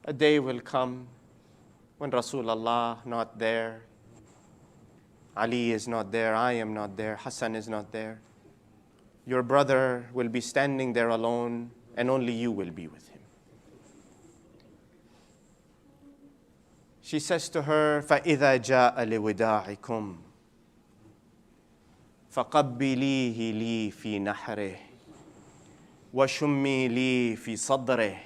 a day will come when Rasulullah not there, Ali is not there, I am not there, Hassan is not there. Your brother will be standing there alone and only you will be with him. She says to her, فَإِذَا جَاءَ لِوِدَاعِكُمْ فَقَبِّلِيهِ لِي فِي نَحْرِهِ وَشُمِّي لِي فِي صَدْرِهِ.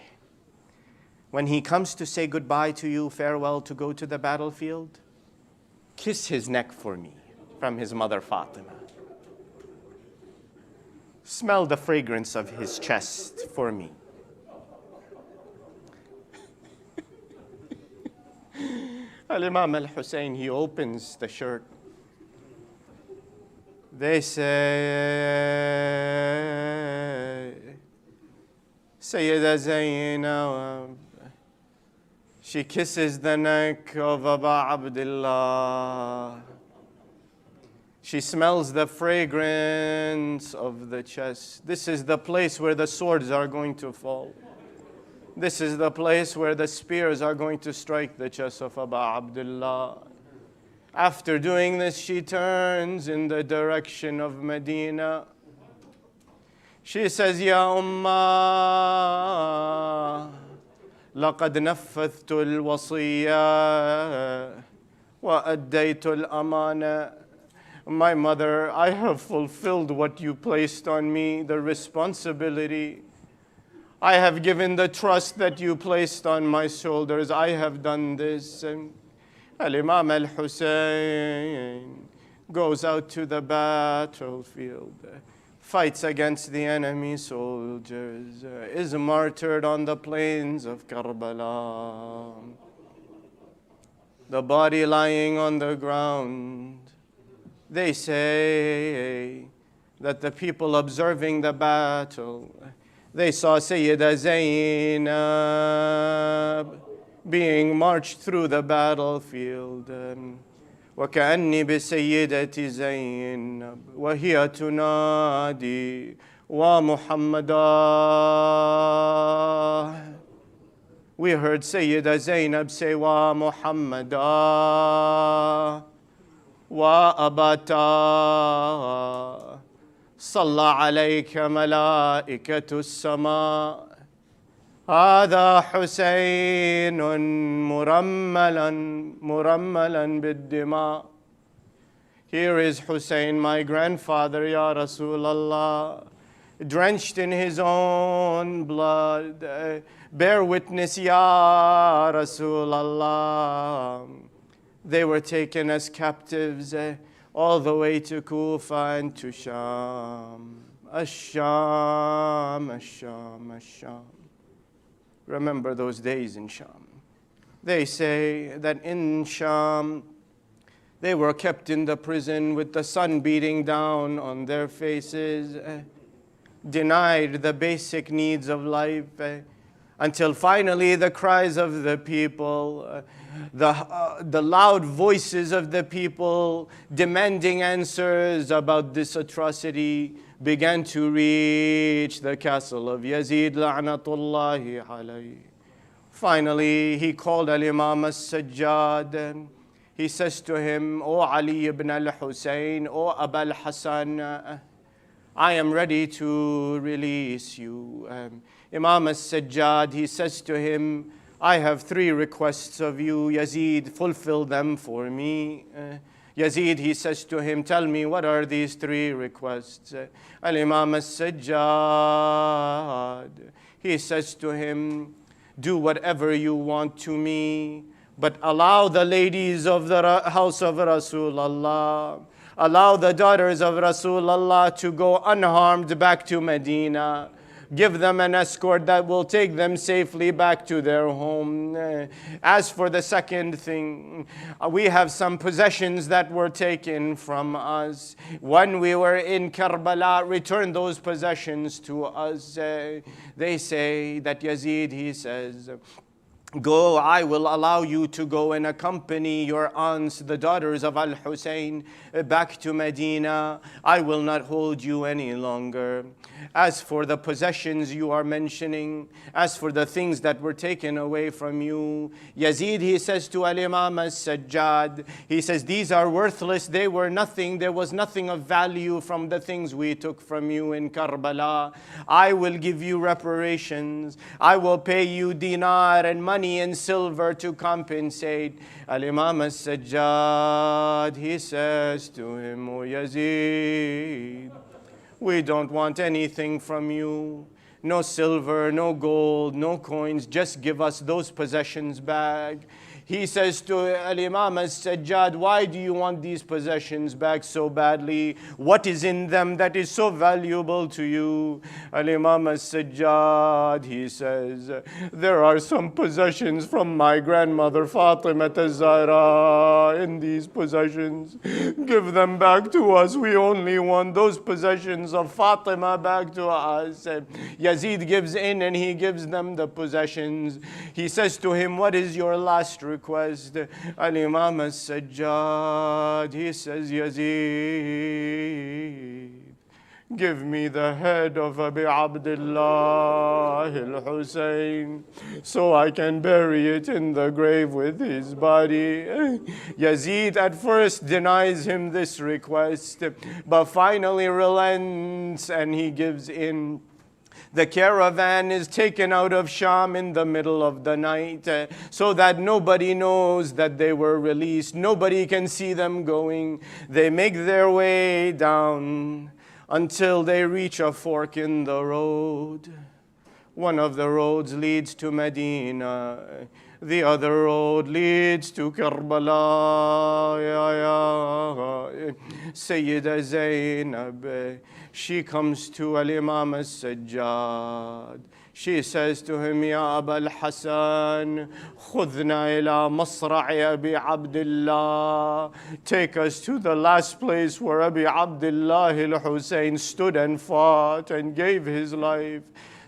When he comes to say goodbye to you, farewell to go to the battlefield, kiss his neck for me, from his mother Fatima. Smell the fragrance of his chest for me. Al-Imam al-Hussein, he opens the shirt. They say, Sayyida Zainab, she kisses the neck of Abu Abdullah. She smells the fragrance of the chest. This is the place where the swords are going to fall. This is the place where the spears are going to strike the chest of Abu Abdullah. After doing this, she turns in the direction of Medina. She says, Ya Ummah, لقد نفذت الوصية وأديت الأمانة. My mother, I have fulfilled what you placed on me, the responsibility. I have given the trust that you placed on my shoulders. I have done this. Al-Imam al-Hussein goes out to the battlefield, fights against the enemy soldiers, is martyred on the plains of Karbala. The body lying on the ground. They say that the people observing the battle, they saw Sayyida Zainab being marched through the battlefield. وكأني بسيدة زينب وهي تنادي ومحمدا. We heard Sayyida Zainab say ومحمدا وأبتا صلى عليك ملائكة السماء. هذا حسين مرملا بالدماء. Here is Hussein, my grandfather, Ya Rasulallah, drenched in his own blood. Bear witness, Ya Rasulallah. They were taken as captives all the way to Kufa and to Sham. Ash-Sham, Ash-Sham, Ash-Sham. Remember those days in Sham. They say that in Sham, they were kept in the prison with the sun beating down on their faces, denied the basic needs of life, until finally the cries of the people, the loud voices of the people demanding answers about this atrocity began to reach the castle of Yazid la'natullahi alayhi. Finally, he called al-Imam al-Sajjad and he says to him, O Ali ibn al-Hussein, O Abul Hassan, I am ready to release you. Imam al-Sajjad, he says to him, I have 3 requests of you, Yazid, fulfill them for me. Yazid, he says to him, tell me, what are these 3 requests? Al-Imam al-Sajjad, he says to him, do whatever you want to me, but allow the ladies of the house of Rasulullah, allow the daughters of Rasulullah to go unharmed back to Medina. Give them an escort that will take them safely back to their home. As for the second thing, we have some possessions that were taken from us. When we were in Karbala, return those possessions to us. They say that Yazid, he says, go, I will allow you to go and accompany your aunts, the daughters of Al-Hussein, back to Medina. I will not hold you any longer. As for the possessions you are mentioning, as for the things that were taken away from you, Yazid, he says to Al-Imam al-Sajjad, he says, these are worthless, they were nothing, there was nothing of value from the things we took from you in Karbala. I will give you reparations, I will pay you dinar and money money and silver to compensate. Al-Imam al-Sajjad, he says to him, O Yazid, we don't want anything from you. No silver, no gold, no coins. Just give us those possessions back. He says to Al-Imam al-Sajjad, why do you want these possessions back so badly? What is in them that is so valuable to you? Al-Imam al-Sajjad, he says, there are some possessions from my grandmother Fatima Hazari in these possessions. Give them back to us. We only want those possessions of Fatima back to us. Yazid gives in and he gives them the possessions. He says to him, what is your last request? Al-Imam al-Sajjad, he says, Yazid, give me the head of Abi Abdullah al-Hussein so I can bury it in the grave with his body. Yazid at first denies him this request, but finally relents and he gives in. The caravan is taken out of Sham in the middle of the night so that nobody knows that they were released. Nobody can see them going. They make their way down until they reach a fork in the road. One of the roads leads to Medina. The other road leads to Karbala. Sayyida Zainab, she comes to Al-Imam al-Sajjad. She says to him, Ya Aba al-Hasan, khudna ila masra'i Abi Abdullah. Take us to the last place where Abi Abdullah al-Hussein stood and fought and gave his life.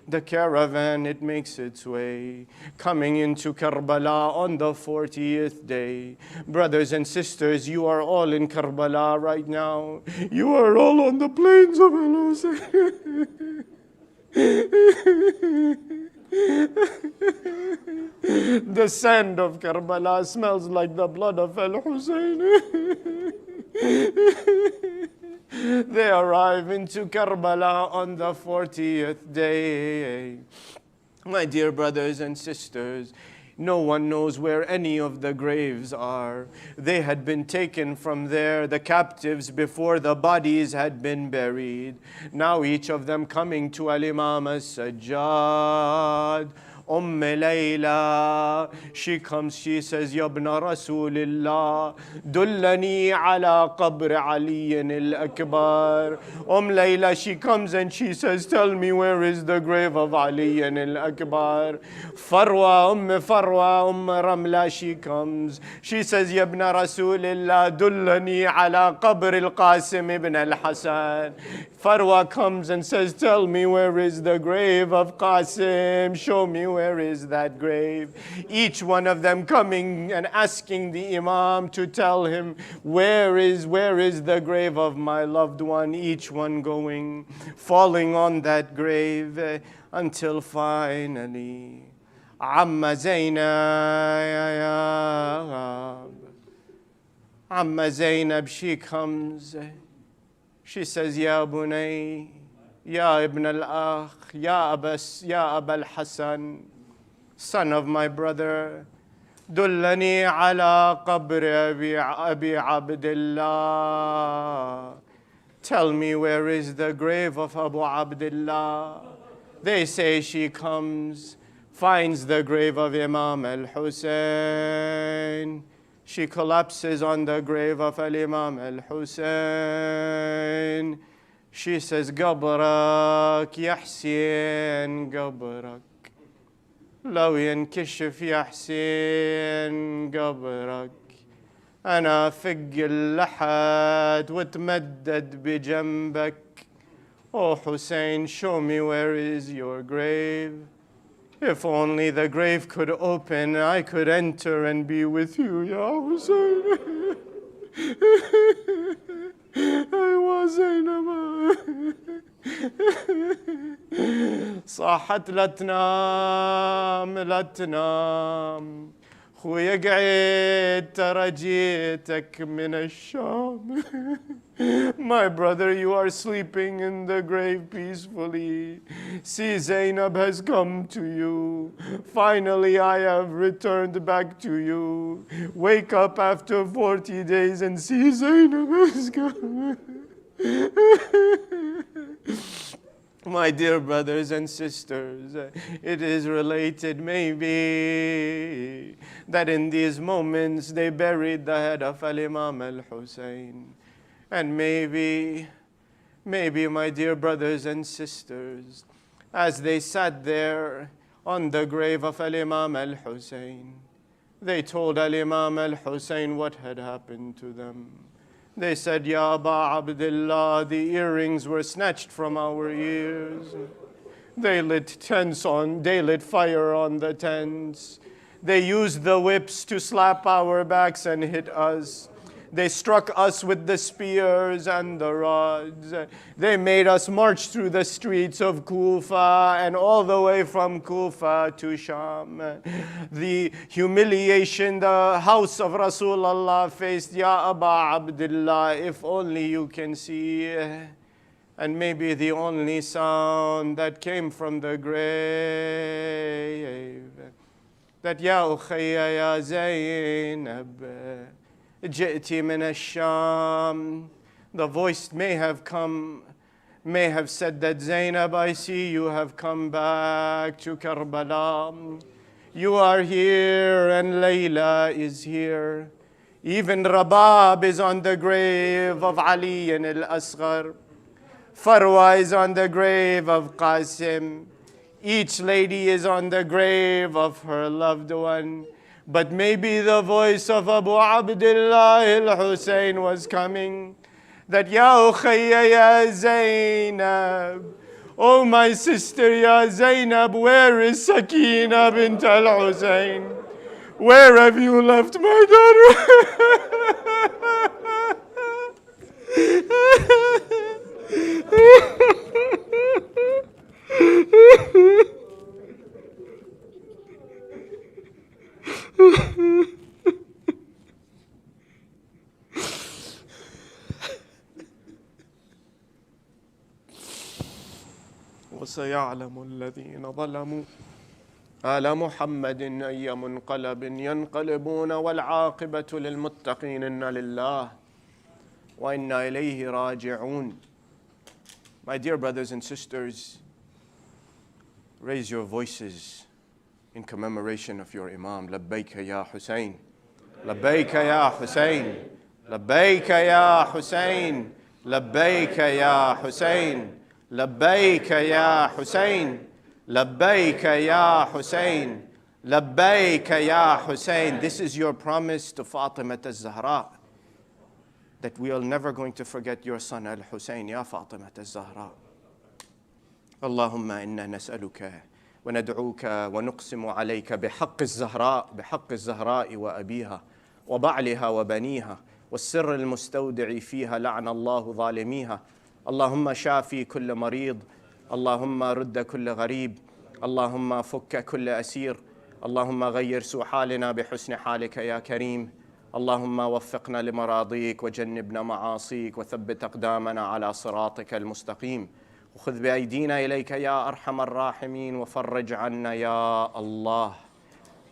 The caravan, it makes its way, coming into Karbala on the 40th day. Brothers and sisters, you are all in Karbala right now. You are all on the plains of Al-Hussein. The sand of Karbala smells like the blood of Al-Hussein. They arrive into Karbala on the 40th day. My dear brothers and sisters, no one knows where any of the graves are. They had been taken from there, the captives, before the bodies had been buried. Now each of them coming to Al-Imam al-Sajjad. Layla, she comes, she says, Ya ibn Rasulillah, dullani ala qabr Ali al-Akbar. Layla, she comes and she says, tell me where is the grave of Ali al-Akbar. Farwa, Ramla, she comes. She says, Ya ibn Rasulillah, dullani ala qabr al-Qasim ibn al-Hasan. Farwa comes and says, tell me where is the grave of Qasim. Show me where is that grave. Each one of them coming and asking the Imam to tell him, where is the grave of my loved one. Each one going, falling on that grave, until finally, Amma Zainab, she comes. She says, Ya Bunay, Ya Ibn al-Akh, Ya Aba al-Hasan, son of my brother, Dullani ala qabr Abi Abdullah. Tell me where is the grave of Abu Abdullah. They say she comes, finds the grave of Imam al-Hussein. She collapses on the grave of Al-Imam al-Hussein. She says, Qabrak, Ya Hussein, Qabrak. لو ينكشف يا حسين قبرك أنا أفق اللحد وتمدد بجنبك. Oh Hussein, show me where is your grave. If only the grave could open, I could enter and be with you, Ya Hussein. I was صاحت لا تنام لا تنام خويا قعيد ترى جيتك من الشام. My brother, you are sleeping in the grave peacefully. See, Zainab has come to you. Finally, I have returned back to you. Wake up after 40 days and see Zainab has come. My dear brothers and sisters, it is related maybe that in these moments they buried the head of Al-Imam al-Hussein. And maybe, my dear brothers and sisters, as they sat there on the grave of Al-Imam al-Hussein, they told Al-Imam al-Hussein what had happened to them. They said, Ya Aba Abdullah, the earrings were snatched from our ears. They lit fire on the tents. They used the whips to slap our backs and hit us. They struck us with the spears and the rods. They made us march through the streets of Kufa and all the way from Kufa to Sham. The humiliation the house of Rasulullah faced, Ya Aba Abdullah, if only you can see. And maybe the only sound that came from the grave, that Ya Ukhayya Ya Zainab, جئتي من الشام. The voice may have said that, Zainab, I see you have come back to Karbala. You are here and Layla is here. Even Rabab is on the grave of Ali and al-Asghar. Farwa is on the grave of Qasim. Each lady is on the grave of her loved one. But maybe the voice of Abu Abdullah al-Hussein was coming. That, Ya Ukhayya Ya Zainab, oh my sister Ya Zainab, where is Sakina bint al-Hussein? Where have you left my daughter? وسيعلم الذين ظلموا آل محمد أي منقلب ينقلبون والعاقبة للمتقين إنا لله وإنا إليه راجعون. My dear brothers and sisters, raise your voices in commemoration of your Imam. لبيك يا حسين, لبيك يا حسين, لبيك يا حسين, لبيك يا حسين, لبيك يا حسين, لبيك يا حسين, لبيك يا حسين. This is your promise to Fatima al-Zahra, that we are never going to forget your son al-Hussein, Ya Fatima al-Zahra. Allahumma inna nas'aluka وندعوك ونقسم عليك بحق الزهراء وأبيها وبعلها وبنيها والسر المستودع فيها لعن الله ظالميها. اللهم شافي كل مريض، اللهم رد كل غريب، اللهم فك كل أسير، اللهم غير سوء حالنا بحسن حالك يا كريم. اللهم وفقنا لمراضيك وجنبنا معاصيك وثبت أقدامنا على صراطك المستقيم. وخذ بأيدينا إليك يا أرحم الراحمين وفرج عنا يا الله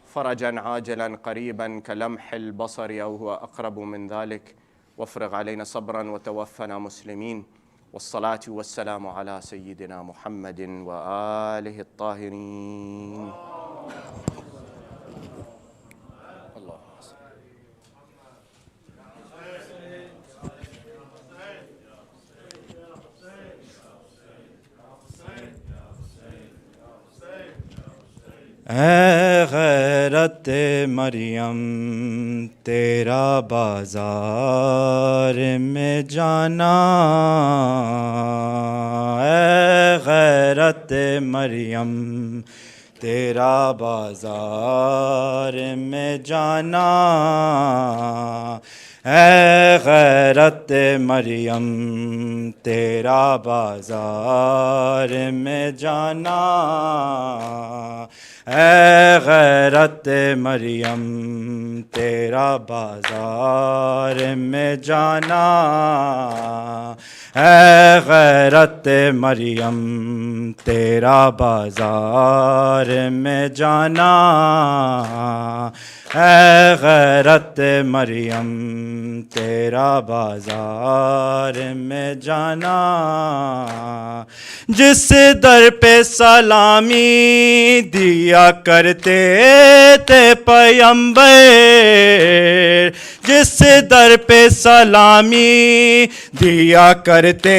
فرجا عاجلا قريبا كلمح البصر أو هو أقرب من ذلك. وافرغ علينا صبرا وتوفنا مسلمين. والصلاة والسلام على سيدنا محمد وآله الطاهرين. اے غیرت مریم تیرا بازار میں جانا، اے غیرت مریم تیرا بازار میں جانا، اے غیرت مریم تیرا بازار میں جانا، اے غیرت مریم تیرا بازار میں جانا، اے غیرت مریم تیرا بازار میں جانا، اے غیرت مریم تیرا بازار میں جانا، جس در پہ سلامی دیا کرتے تھے پیمبر، جس در پہ سلامی دیا کرتے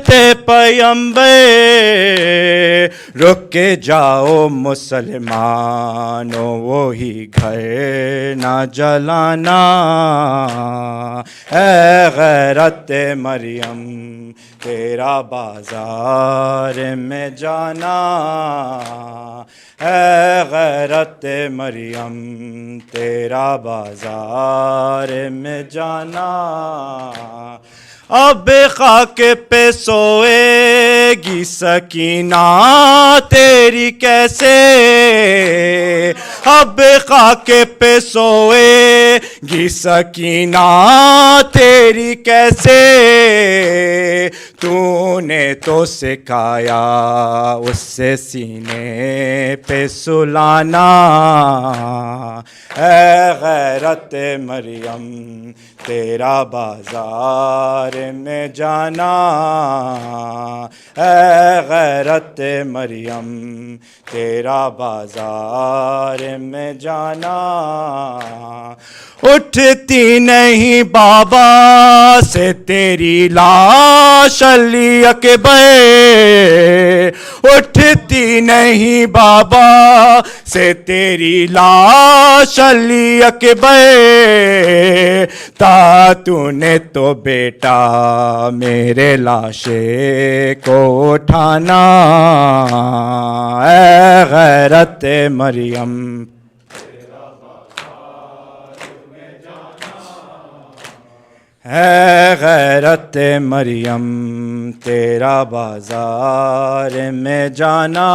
تھے پیمبر، رک کے جاؤ مسلمانوں وہی گھر نہ جلانا، اے غیرت مریم تیرا بازار میں جانا، اے غیرت مریم تیرا بازار میں جانا، اب خاک پہ سوئے گی سکینہ تیری کیسے، اب خاک پہ سوئے گی سکینہ تیری کیسے، تو نے تو سکھایا اس سے سینے پہ سلانا، اے غیرت مریم تیرا بازار میں جانا، اے غیرت مریم تیرا بازار میں جانا، اٹھتی نہیں بابا سے تیری لاش علی اکبر، اٹھتی نہیں بابا سے تیری لاش علی اکبر، تو نے تو بیٹا میرے لاشے کو اٹھانا، اے غیرت مریم اے غیرت مریم تیرا بازار میں جانا،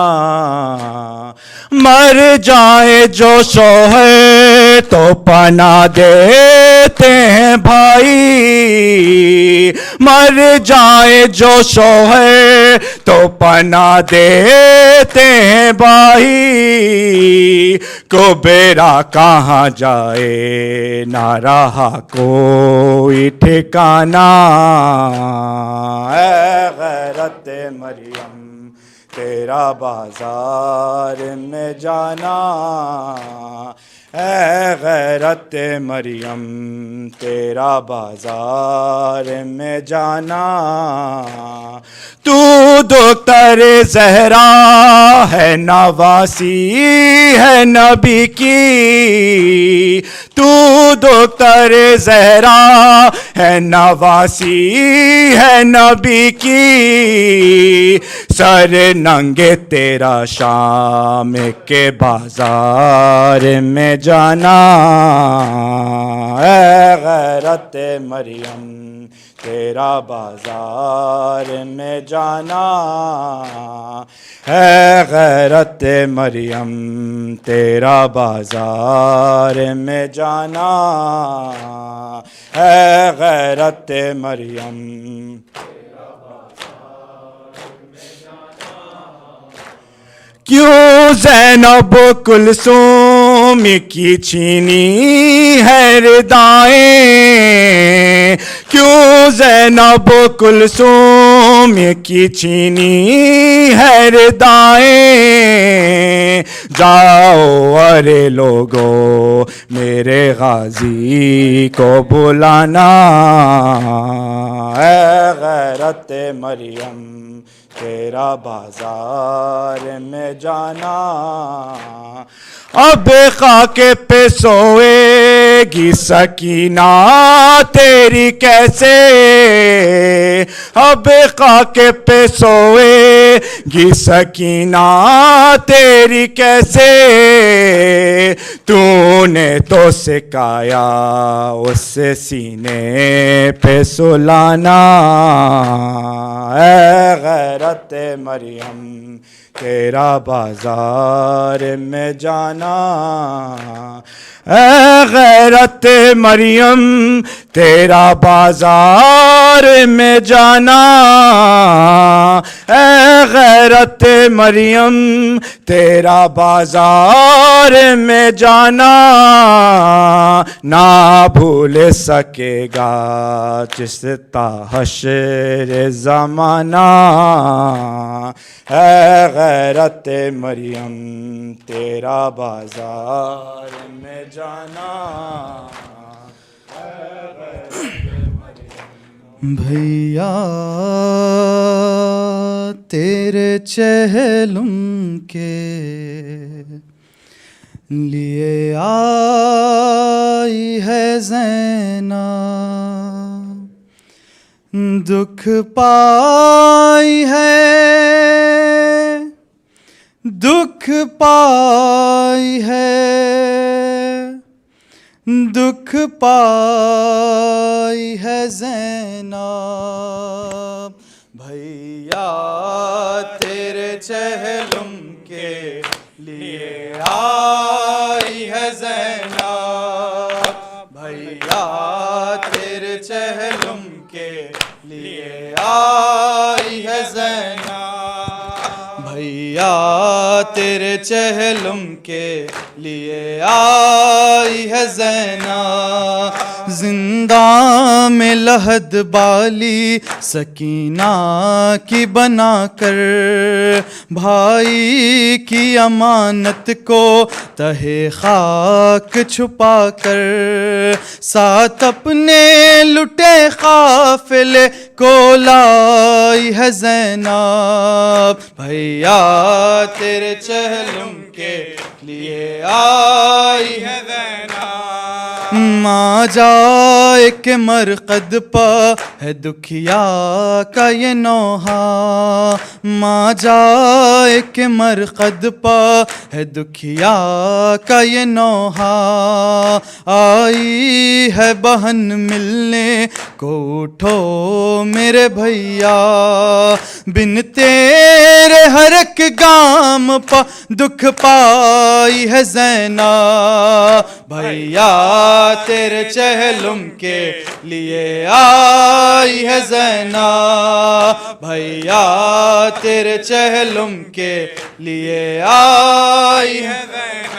مر جائے جو شوہر تو پناہ دیتے ہیں بھائی، مر جائے جو شوہر تو پناہ دیتے ہیں بھائی، کو بیرا کہاں جائے نہ رہا کوئی ٹھکانہ، اے غیرت مریم تیرا بازار میں جانا، اے غیرت مریم تیرا بازار میں جانا، تو دختر زہرا ہے نواسی ہے نبی کی، تو دختر زہرا ہے نواسی ہے نبی کی، سر ننگے تیرا شام کے بازار میں جانا، اے غیرت مریم تیرا بازار میں جانا، اے غیرت مریم تیرا بازار میں جانا، اے غیرت مریم کیوں زینب کلثوم کی چھینی ہے ردائیں، کیوں زینب کلثوم کی چھینی ہے ردائیں، جاؤ ارے لوگو میرے غازی کو بلانا، اے غیرت مریم تیرا بازار میں جانا، اب خاک پہ سوئے گی سکینہ تیری کیسے، اب خاک پہ سوئے گی سکینہ تیری کیسے، تو نے تو سکھایا اس سے سینے پہ سلانا، اے غیرت مریم تیرا بازار میں جانا، اے غیرت مریم تیرا بازار میں جانا، اے غیرت مریم تیرا بازار میں جانا، نہ بھول سکے گا جس تا حشر زمانہ، اے غیرت مریم تیرا بازار میں جانا، بھیا تیرے چہلم کے لیے آئی ہے زینب، دکھ پائی ہے، دکھ پائی ہے، دکھ پائی ہے زینب، بھیا تیرے چہلم کے لیے آئی ہے زینب، بھیا تیرے چہلم کے لیے آئی ہے زینب، بھیا تیرے چہلم کے لیے آئی ہے زینب، زندہ میں لحد بالی سکینہ کی بنا کر، بھائی کی امانت کو تہے خاک چھپا کر، ساتھ اپنے لٹے قافلے کو لائی ہے زینب، بھیا تیرے چہلم کے لیے آئی ہے زینب، ماں جائے کہ مرقد پا ہے دکھیا کا یہ نوحہ، ماں جائے کہ مرقد پا ہے دکھیا کا یہ نوحہ، آئی ہے بہن ملنے کو اٹھو میرے بھیا، بن تیرے ہر ایک گام پا دکھ پائی ہے زینب، بھیا تیرے چہلم کے لیے آئی ہے زینب، بھیا تیرے چہلم کے لیے آئی ہے زینب،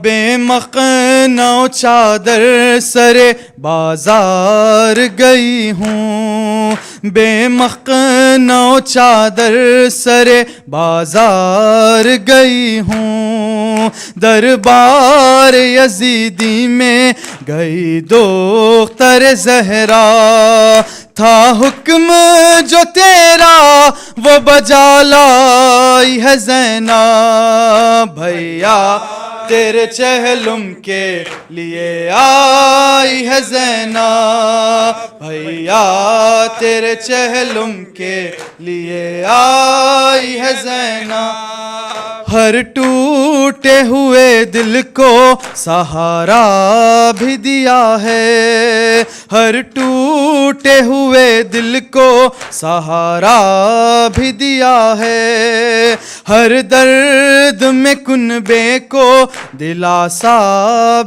بے مخنو چادر سرے بازار گئی ہوں، بے مخنو چادر سرے بازار گئی ہوں، دربار یزیدی میں گئی دختر زہرا، تھا حکم جو تیرا وہ بجا لائی ہے زینب، بھیا تیرے چہلم کے لیے آئی ہے زینب، بھیا تیرے چہلم کے لیے آئی ہے زینب، ہر ٹوٹے ہوئے دل کو سہارا بھی دیا ہے، ہر ٹوٹے ہوئے دل کو سہارا بھی دیا ہے، ہر درد میں کنبے کو دلاسا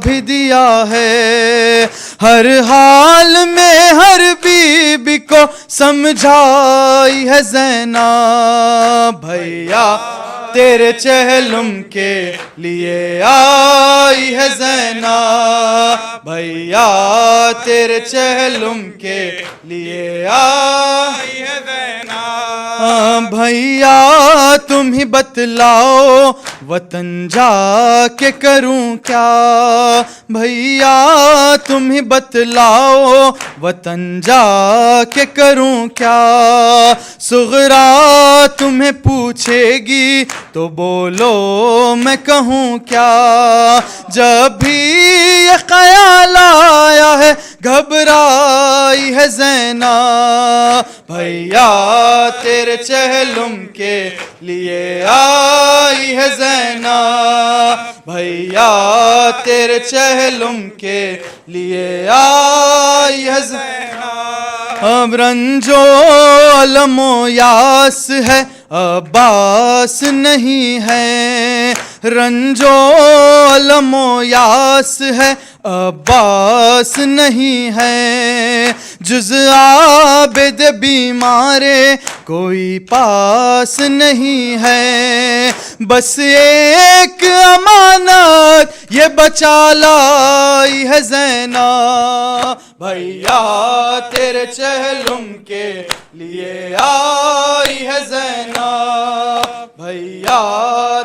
بھی دیا ہے، ہر حال میں ہر بی بی کو سمجھائی ہے زینب، بھیا تیرے چہلم کے لیے آئی ہے زینب، بھیا تیرے چہلم کے لیے آئی ہے زینب، بھیا تم ہی بتلاؤ وطن جا کے کروں کیا، بھیا تم ہی بتلاؤ وطن جا کے کروں کیا، صغرا تمہیں پوچھے گی تو بولو میں کہوں کیا، جب بھی یہ خیال آیا ہے گھبرائی ہے زینب، بھیا تیرے چہلم کے لیے آئی ہے زینب، بھیا تیرے چہلم کے لیے آئی ہے زینب، اب رنج و علم و یاس ہے عباس نہیں ہے، رنج و علم و یاس ہے عباس نہیں ہے، جز عابد بیمارے کوئی پاس نہیں ہے، بس ایک امانت یہ بچا لائی ہے زینب، بھیا تیرے چہلم کے لیے آئی ہے زینب، بھیا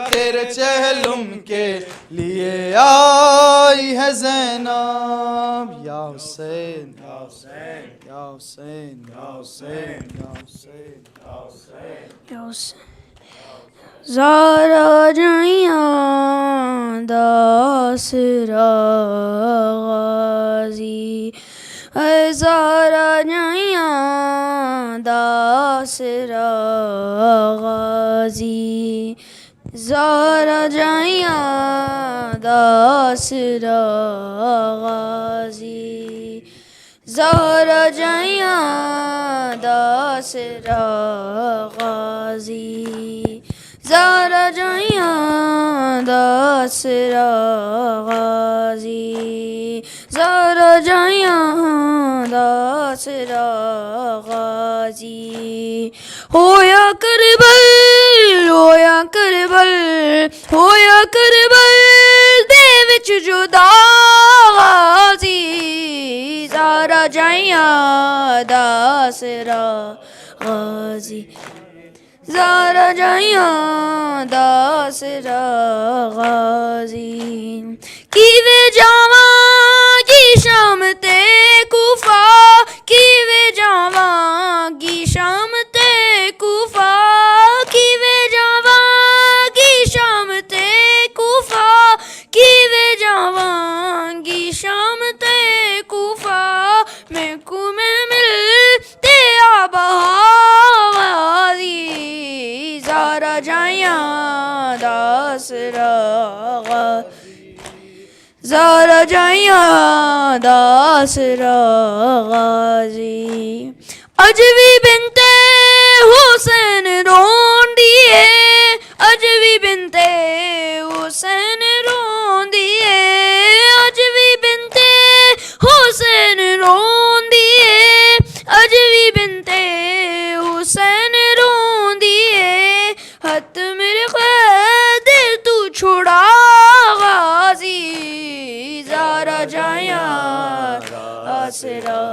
تیرے چہلم کے لیے آئی ہے زینب، یا حسین یا حسین یا حسین یا حسین یا حسین یا حسین یا حسین، زارا جائیاں داسرا غازی، اے زارا جائیاں داسرا غازی، زارا جائیاں داسرا غازی، زارا جائیاں داسرا غازی، زارا جائیاں داسرا غازی، زارا جائیاں داسرا غازی، ہویا کربل ہویا کربل ہویا کربل دے وچ جدا غازی، زارا جائیاں داسرا غازی، زارا جائیاں داسرا غازی، کیوے جاواں گی شام تے کوفہ، کیوے جاواں گی شام تے کوفہ، کیوے جاواں گی شام تے کوفہ، کیوے جاواں گی شام تے کوفہ، میں کو میں ملتے آبا غازی، زارا جائیاں داسرا غازی، زارا جائیاں داسرا غازی، اجوی بنت حسین رون دیے، اجوی بنت حسین رون دیے، اجوی بنت حسین رون دیے، اجوی بنت حسین رون دیے، ہاتھ میرے قیدر تو چھڑا غازی، زارا جائیاں داسرا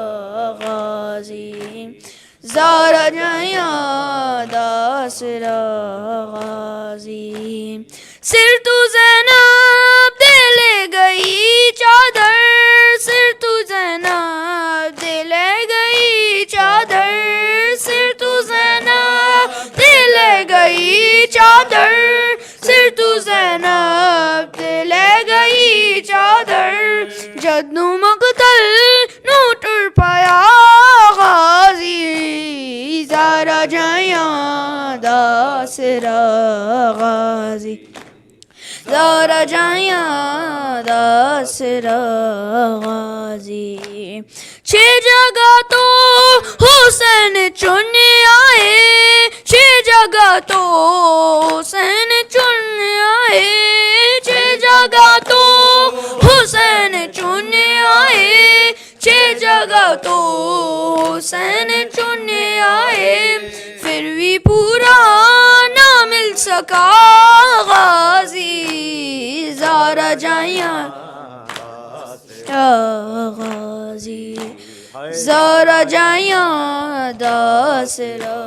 غازی، زارا جائیاں داسرا غازی، سر تو زینب دے لے گئی چادر، سر تو زینب دے لے گئی چادر، سر تو زینب دے لے گئی چادر، سر تو زینب دے لے گئی چادر، جدوں مقتل نو ٹر پایا غازی، زارا جائیاں داسرا غازی، زارا جائیاں داسرا غازی، چھ جگہ تو حسین چن آئے، چھ جگہ تو حسین چن آئے، چھ جگہ تو حسین چن آئے، چھ جگہ تو حسین چن آئے، پھر بھی پورا نہ مل سکا غازی، زارا جائیاں غازی، ذرا جائیں داسرا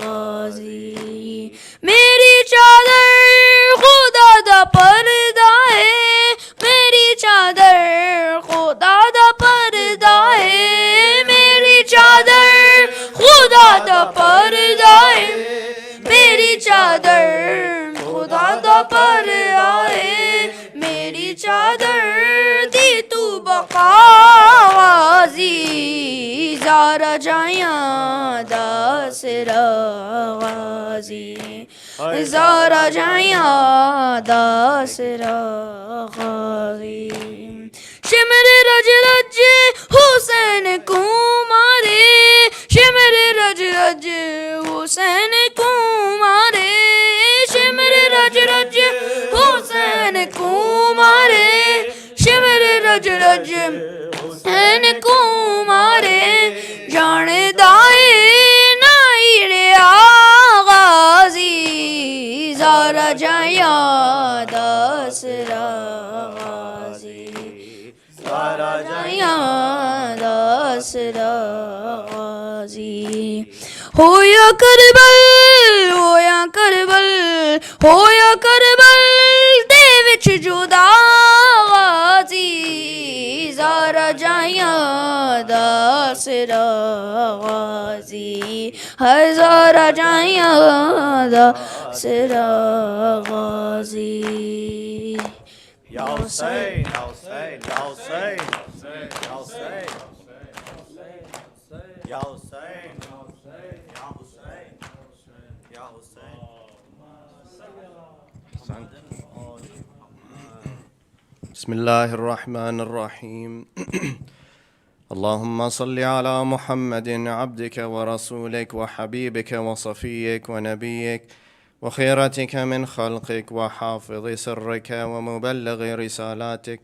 غازی میری چادر خدا دا پردہ ہے میری چادر خدا دا پردہ ہے میری چادر خدا دا پردہ ہے میری چادر خدا دا پردہ ہے میری چادر دی تو بقا غازی زارا جائیں داسرا غازی زارا جائیں داسرا غازی شمر رج رج حسین کو مارے شمر رج رج حسین کو مارے شمر رج رج حسین کو مارے شمر رج رج حسین کو مارے جان دائے نائر غازی زارا جائیں داسرا غازی زارا جائیں داسرا غازی ہویا کربل ہویا کربل ہویا کربل دے وچ جدا غازی زارا جائیں داسرا غازی ہزارا جائیں داسرا غازی یا حسین یا حسین یا حسین یا حسین یا حسین یا حسین بسم الله الرحمن الرحيم اللهم صل على محمد عبدك ورسولك وحبيبك وصفيك ونبيك وخيرتك من خلقك وحافظ سرك ومبلغ رسالاتك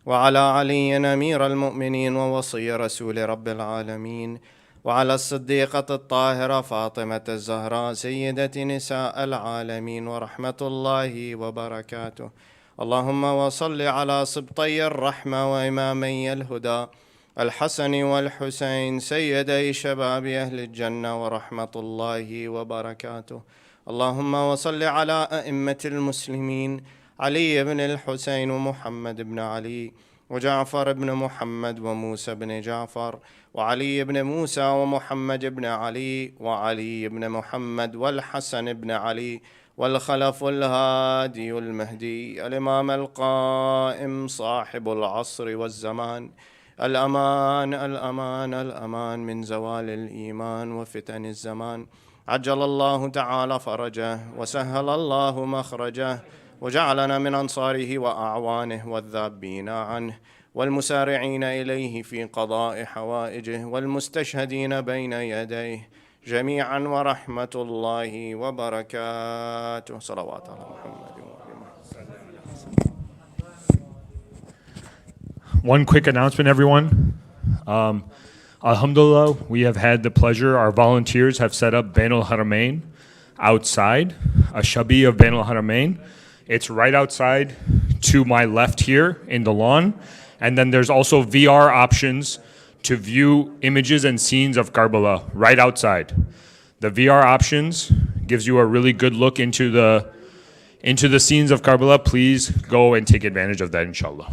وعلى علي أمير المؤمنين ووصي رسول رب العالمين وعلى الصديقة الطاهرة فاطمة الزهراء سيدة نساء العالمين ورحمة الله وبركاته اللهم وصل على سبطي الرحمة وإمامي الهدى الحسن والحسين سيدي شباب أهل الجنة ورحمة الله وبركاته اللهم وصل على أئمة المسلمين علي بن الحسين ومحمد بن علي وجعفر بن محمد وموسى بن جعفر وعلي بن موسى ومحمد بن علي وعلي بن محمد والحسن بن علي والخلف الهادي المهدي الإمام القائم صاحب العصر والزمان الأمان الأمان الأمان من زوال الإيمان وفتن الزمان عجل الله تعالى فرجه وسهل الله مخرجه وجعلنا من أنصاره وأعوانه والذابين عنه والمسارعين إليه في قضاء حوائجه والمستشهدين بين يديه جميعا ورحمة الله وبركاته صلوات على محمد. One quick announcement, everyone. Alhamdulillah, we have had the pleasure, our volunteers have set up Bain al-Haramain outside, a shabi of Bain al-Haramain. It's right outside to my left here in the lawn. And then there's also VR options to view images and scenes of Karbala right outside. The VR options gives you a really good look into the scenes of Karbala. Please go and take advantage of that, inshallah.